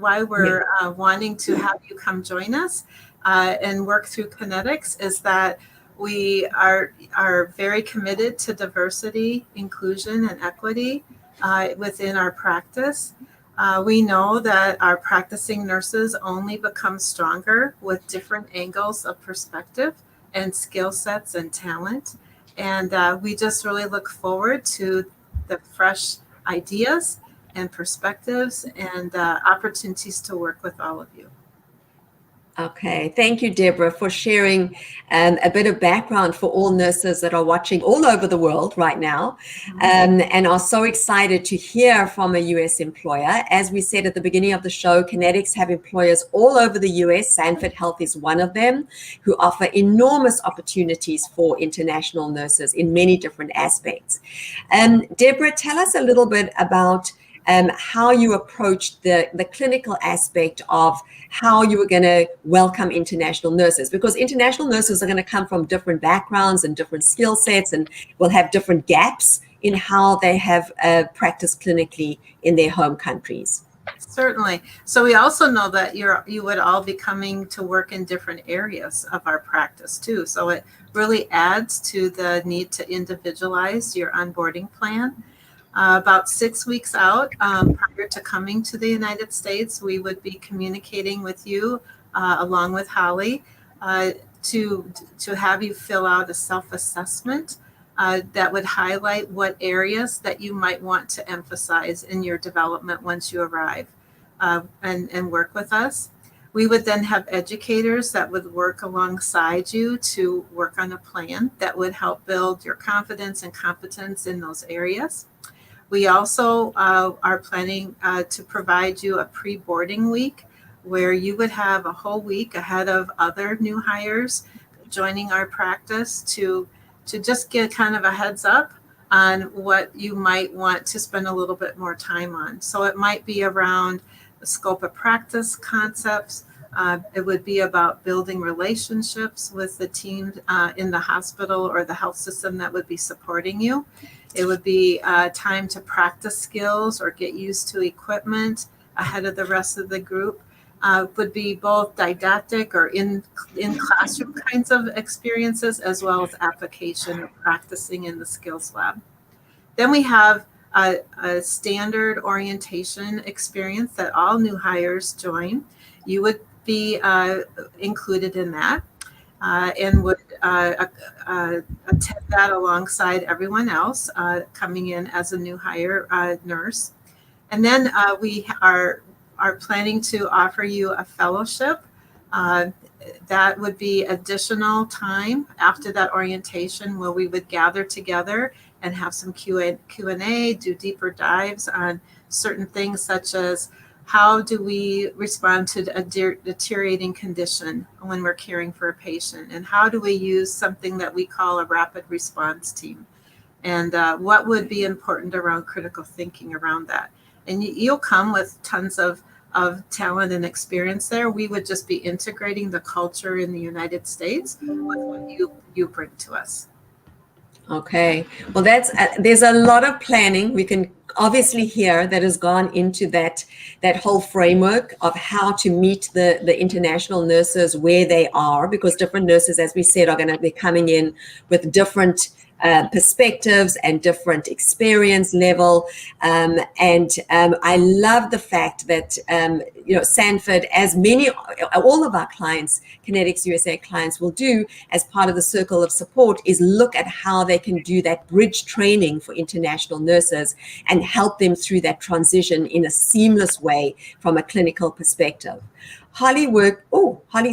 wanting to have you come join us and work through Connetics is that we are very committed to diversity, inclusion, and equity within our practice. We know that our practicing nurses only become stronger with different angles of perspective and skill sets and talent. And we just really look forward to the fresh ideas and perspectives and opportunities to work with all of you. Okay, thank you, Deborah, for sharing a bit of background for all nurses that are watching all over the world right now and are so excited to hear from a U.S. employer. As we said at the beginning of the show, Connetics have employers all over the U.S. Sanford Health is one of them, who offer enormous opportunities for international nurses in many different aspects. Deborah, tell us a little bit about how you approached the clinical aspect of how you were going to welcome international nurses, because international nurses are going to come from different backgrounds and different skill sets and will have different gaps in how they have practiced clinically in their home countries. Certainly. So we also know that you would all be coming to work in different areas of our practice too. So it really adds to the need to individualize your onboarding plan. About 6 weeks out, prior to coming to the United States, we would be communicating with you along with Holly to have you fill out a self-assessment that would highlight what areas that you might want to emphasize in your development once you arrive and work with us. We would then have educators that would work alongside you to work on a plan that would help build your confidence and competence in those areas. We also are planning to provide you a pre-boarding week where you would have a whole week ahead of other new hires joining our practice to just get kind of a heads up on what you might want to spend a little bit more time on. So it might be around the scope of practice concepts, It would be about building relationships with the team in the hospital or the health system that would be supporting you. It would be time to practice skills or get used to equipment ahead of the rest of the group. Would be both didactic or in classroom kinds of experiences, as well as application or practicing in the skills lab. Then we have a standard orientation experience that all new hires join. You would be included in that and would attend that alongside everyone else coming in as a new hire nurse. And then we are planning to offer you a fellowship. That would be additional time after that orientation where we would gather together and have some Q&A, do deeper dives on certain things such as how do we respond to a deteriorating condition when we're caring for a patient, and how do we use something that we call a rapid response team, and what would be important around critical thinking around that. And you'll come with tons of talent and experience there. We would just be integrating the culture in the United States with what you bring to us. Okay, well, there's a lot of planning we can obviously hear that has gone into that whole framework of how to meet the international nurses where they are, because different nurses, as we said, are going to be coming in with different perspectives and different experience level. And I love the fact that, Sanford, as all of our clients, Connetics USA clients will do as part of the circle of support, is look at how they can do that bridge training for international nurses and help them through that transition in a seamless way from a clinical perspective. Holly we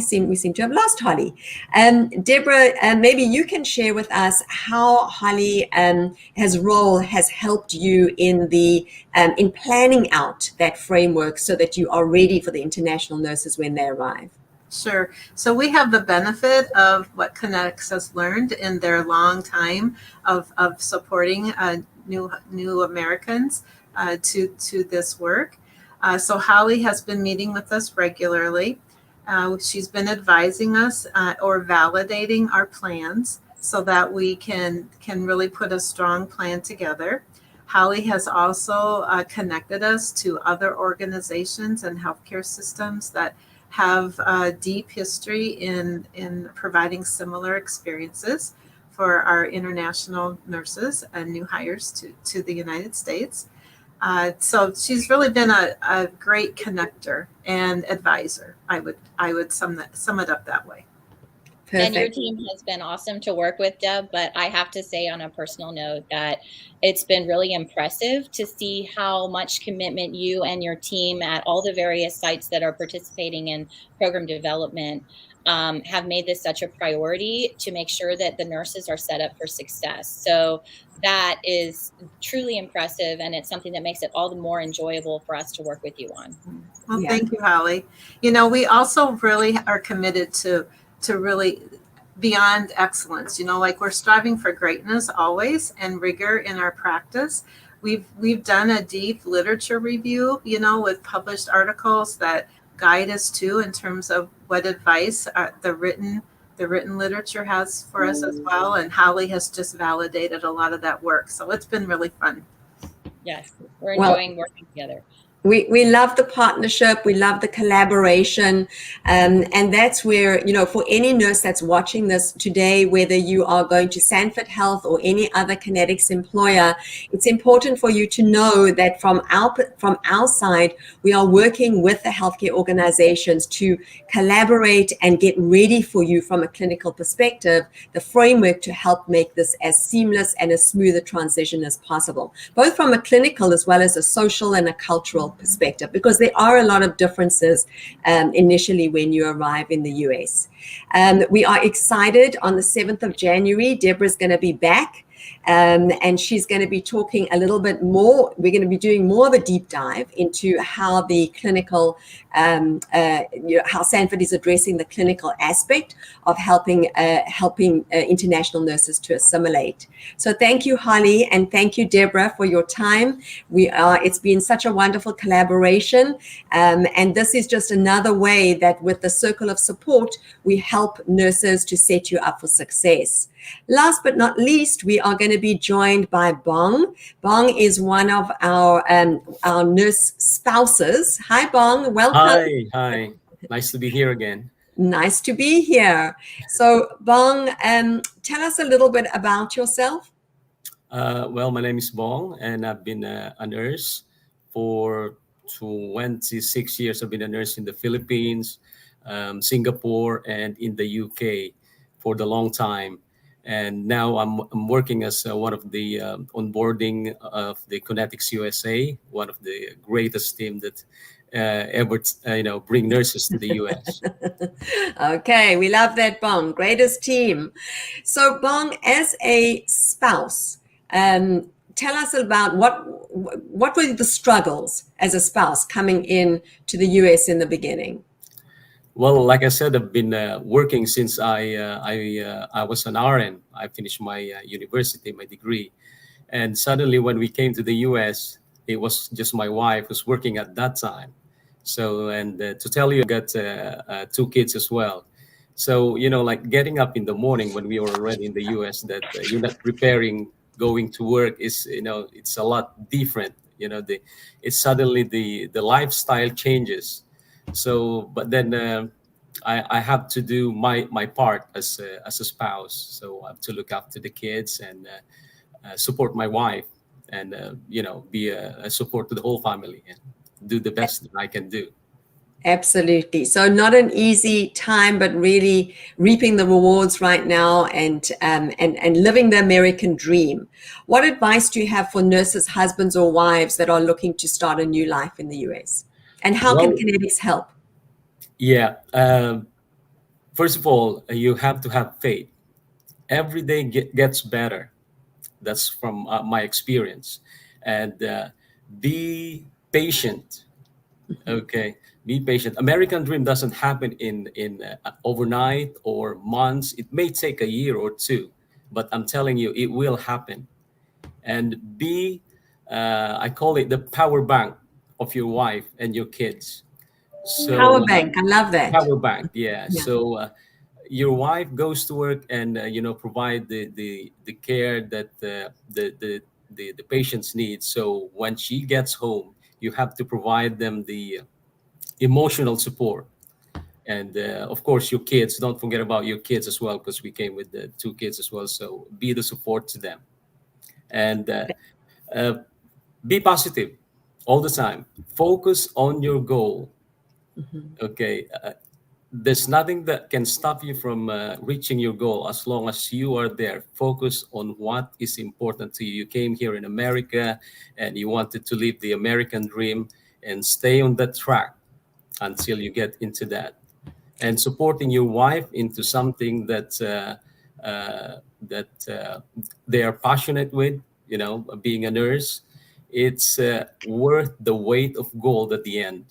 seem to have lost Holly. Deborah, maybe you can share with us how Holly role has helped you in planning out that framework so that you are ready for the international nurses when they arrive. Sure. So we have the benefit of what Connetics has learned in their long time of supporting new Americans to this work. So Holly has been meeting with us regularly. She's been advising us or validating our plans so that we can really put a strong plan together. Holly has also connected us to other organizations and healthcare systems that have a deep history in providing similar experiences for our international nurses and new hires to the United States. So she's really been a great connector and advisor. I would sum it up that way. Perfect. And your team has been awesome to work with, Deb, but I have to say on a personal note that it's been really impressive to see how much commitment you and your team at all the various sites that are participating in program development have made this such a priority to make sure that the nurses are set up for success. So that is truly impressive, and it's something that makes it all the more enjoyable for us to work with you on. Well, Thank you, Holly. We also really are committed to really beyond excellence. We're striving for greatness always and rigor in our practice. We've done a deep literature review, with published articles that guide us too in terms of what advice the written literature has for us as well. And Holly has just validated a lot of that work. So it's been really fun. Yes, we're enjoying working together. We love the partnership. We love the collaboration. And that's where, for any nurse that's watching this today, whether you are going to Sanford Health or any other Connetics employer, it's important for you to know that from our side, we are working with the healthcare organizations to collaborate and get ready for you from a clinical perspective, the framework to help make this as seamless and as smooth a transition as possible, both from a clinical as well as a social and a cultural perspective, because there are a lot of differences initially when you arrive in the US. We are excited on the 7th of January. Deborah's going to be back and she's going to be talking a little bit more. We're going to be doing more of a deep dive into how the clinical, how Sanford is addressing the clinical aspect of helping international nurses to assimilate. So thank you, Holly, and thank you, Deborah, for your time. It's been such a wonderful collaboration, and this is just another way that with the Circle of Support, we help nurses to set you up for success. Last but not least, we are going to be joined by Bong. Bong is one of our nurse spouses. Hi, Bong. Welcome. Hi. Nice to be here again. Nice to be here. So, Bong, tell us a little bit about yourself. Well, my name is Bong, and I've been a nurse for 26 years. I've been a nurse in the Philippines, Singapore, and in the UK for the long time. And now I'm working as one of the onboarding of the Connetics USA, one of the greatest team that ever bring nurses to the US. Okay, we love that, Bong. Greatest team. So, Bong, as a spouse, tell us about what were the struggles as a spouse coming in to the US in the beginning? Well, like I said, I've been working since I was an RN. I finished my university, my degree. And suddenly when we came to the US, it was just my wife who's working at that time. So, and to tell you, I got 2 kids as well. So, like getting up in the morning when we were already in the US, that you're not preparing going to work is, it's a lot different. It's suddenly the lifestyle changes. So, but then I have to do my part as a spouse. So I have to look after the kids and support my wife, and be a support to the whole family and do the best that I can do. Absolutely. So not an easy time, but really reaping the rewards right now and living the American dream. What advice do you have for nurses, husbands, or wives that are looking to start a new life in the US? And how can Connetics help? Yeah. First of all, you have to have faith. Every day gets better. That's from my experience. And be patient. Okay, be patient. American dream doesn't happen in overnight or months. It may take a year or 2, but I'm telling you, it will happen. And be, I call it the power bank of your wife and your kids. So power bank, I love that. Power bank, yeah. So your wife goes to work and provide the care that the patients need. So when she gets home, you have to provide them the emotional support. And of course, your kids, don't forget about your kids as well, because we came with the 2 kids as well. So be the support to them. And be positive all the time. Focus on your goal. Okay. There's nothing that can stop you from reaching your goal as long as you are there. Focus on what is important to you. You came here in America and you wanted to live the American dream, and stay on that track until you get into that. And supporting your wife into something that they are passionate with, being a nurse, it's worth the weight of gold at the end.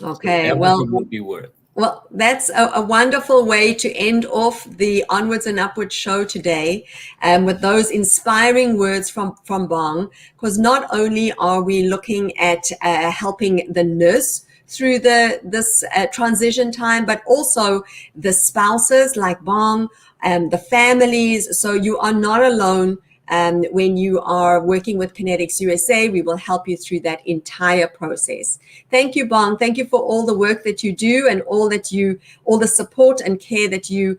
Okay, so everything will be worth. Well, that's a wonderful way to end off the Onwards and Upwards show today, with those inspiring words from Bong, because not only are we looking at helping the nurse through this transition time, but also the spouses like Bong and the families. So you are not alone. When you are working with Kinetics USA, we will help you through that entire process. Thank you, Bong. Thank you for all the work that you do and all the support and care that you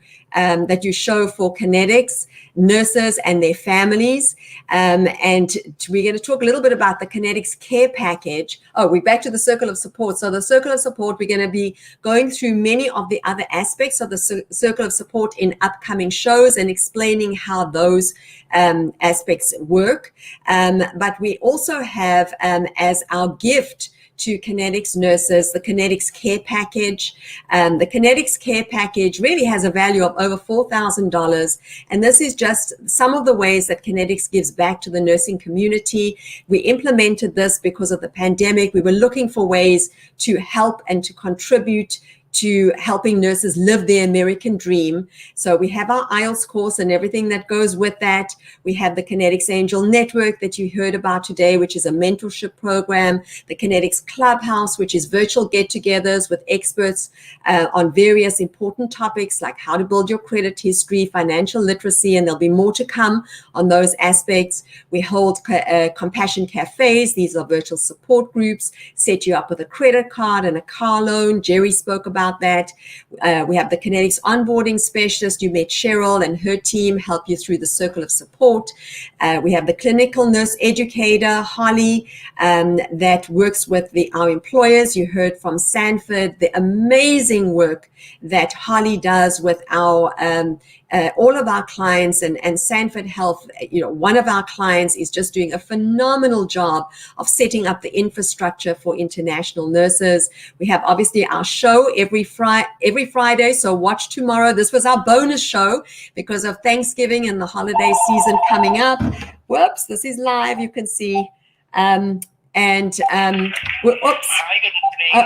show for Kinetics nurses and their families. And we're going to talk a little bit about the Kinetics Care Package. Oh, we're back to the Circle of Support. So the Circle of Support, we're going to be going through many of the other aspects of the Circle of Support in upcoming shows and explaining how those aspects work. But we also have as our gift to Connetics nurses, the Connetics Care Package. The Connetics Care Package really has a value of over $4,000. And this is just some of the ways that Connetics gives back to the nursing community. We implemented this because of the pandemic. We were looking for ways to help and to contribute to helping nurses live their American dream. So we have our Ielts course and everything that goes with that. We have the Kinetics Angel Network that you heard about today, which is a mentorship program, the Kinetics Clubhouse, which is virtual get-togethers with experts on various important topics like how to build your credit history, financial literacy, and there'll be more to come on those aspects. We hold compassion cafes. These are virtual support groups, set you up with a credit card and a car loan. Jerry spoke about that. We have the Kinetics onboarding specialist. You met Cheryl and her team help you through the circle of support. We have the clinical nurse educator, Holly, that works with our employers. You heard from Sanford, the amazing work that Holly does with our all of our clients, and Sanford Health, one of our clients is just doing a phenomenal job of setting up the infrastructure for international nurses. We have obviously our show every Friday, so watch tomorrow. This was our bonus show because of Thanksgiving and the holiday season coming up. Whoops, this is live, you can see. Oops. Oh,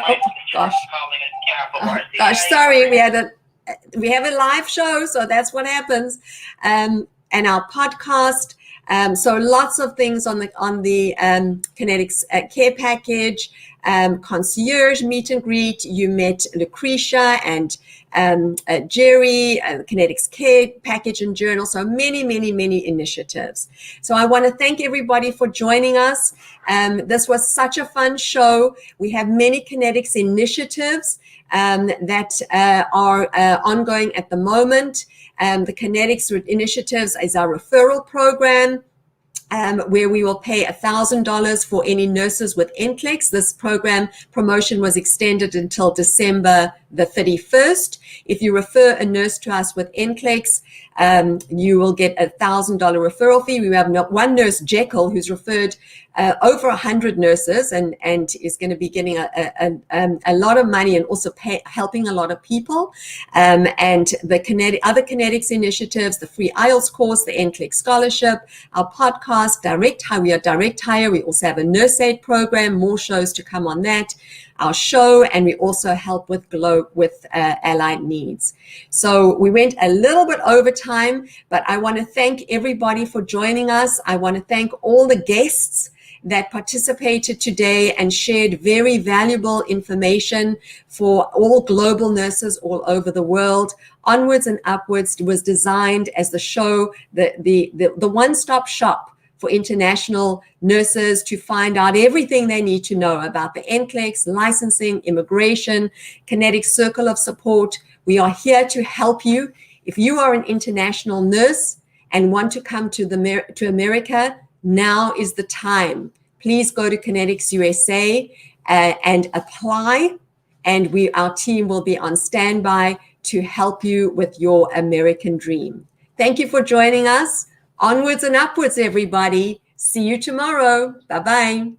gosh, sorry, we have a live show, so that's what happens. And our podcast. So lots of things on the Kinetics Care Package, Concierge meet and greet. You met Lucretia and Jerry, Kinetics Care Package and Journal. So many initiatives. So I want to thank everybody for joining us. This was such a fun show. We have many Kinetics initiatives that are ongoing at the moment. The Kinetics initiatives is our referral program, where we will pay $1,000 for any nurses with Nclex. This promotion was extended until December the 31st. If you refer a nurse to us with Nclex, you will get a $1,000 referral fee. We have one nurse, Jekyll, who's referred over 100 nurses and is going to be getting a lot of money and also helping a lot of people. And the other Kinetics initiatives, the free Ielts course, the Nclex Scholarship, our podcast, Direct Hire. We are Direct Hire. We also have a nurse aid program, more shows to come on that, our show, and we also help with allied needs. So we went a little bit over time, but I want to thank everybody for joining us. I want to thank all the guests that participated today and shared very valuable information for all global nurses all over the world. Onwards and Upwards was designed as the show, the one-stop shop for international nurses to find out everything they need to know about the Nclex, licensing, immigration, Kinetics Circle of Support. We are here to help you. If you are an international nurse and want to come to America, now is the time. Please go to Kinetics USA and apply, and our team will be on standby to help you with your American dream. Thank you for joining us. Onwards and upwards, everybody. See you tomorrow. Bye-bye.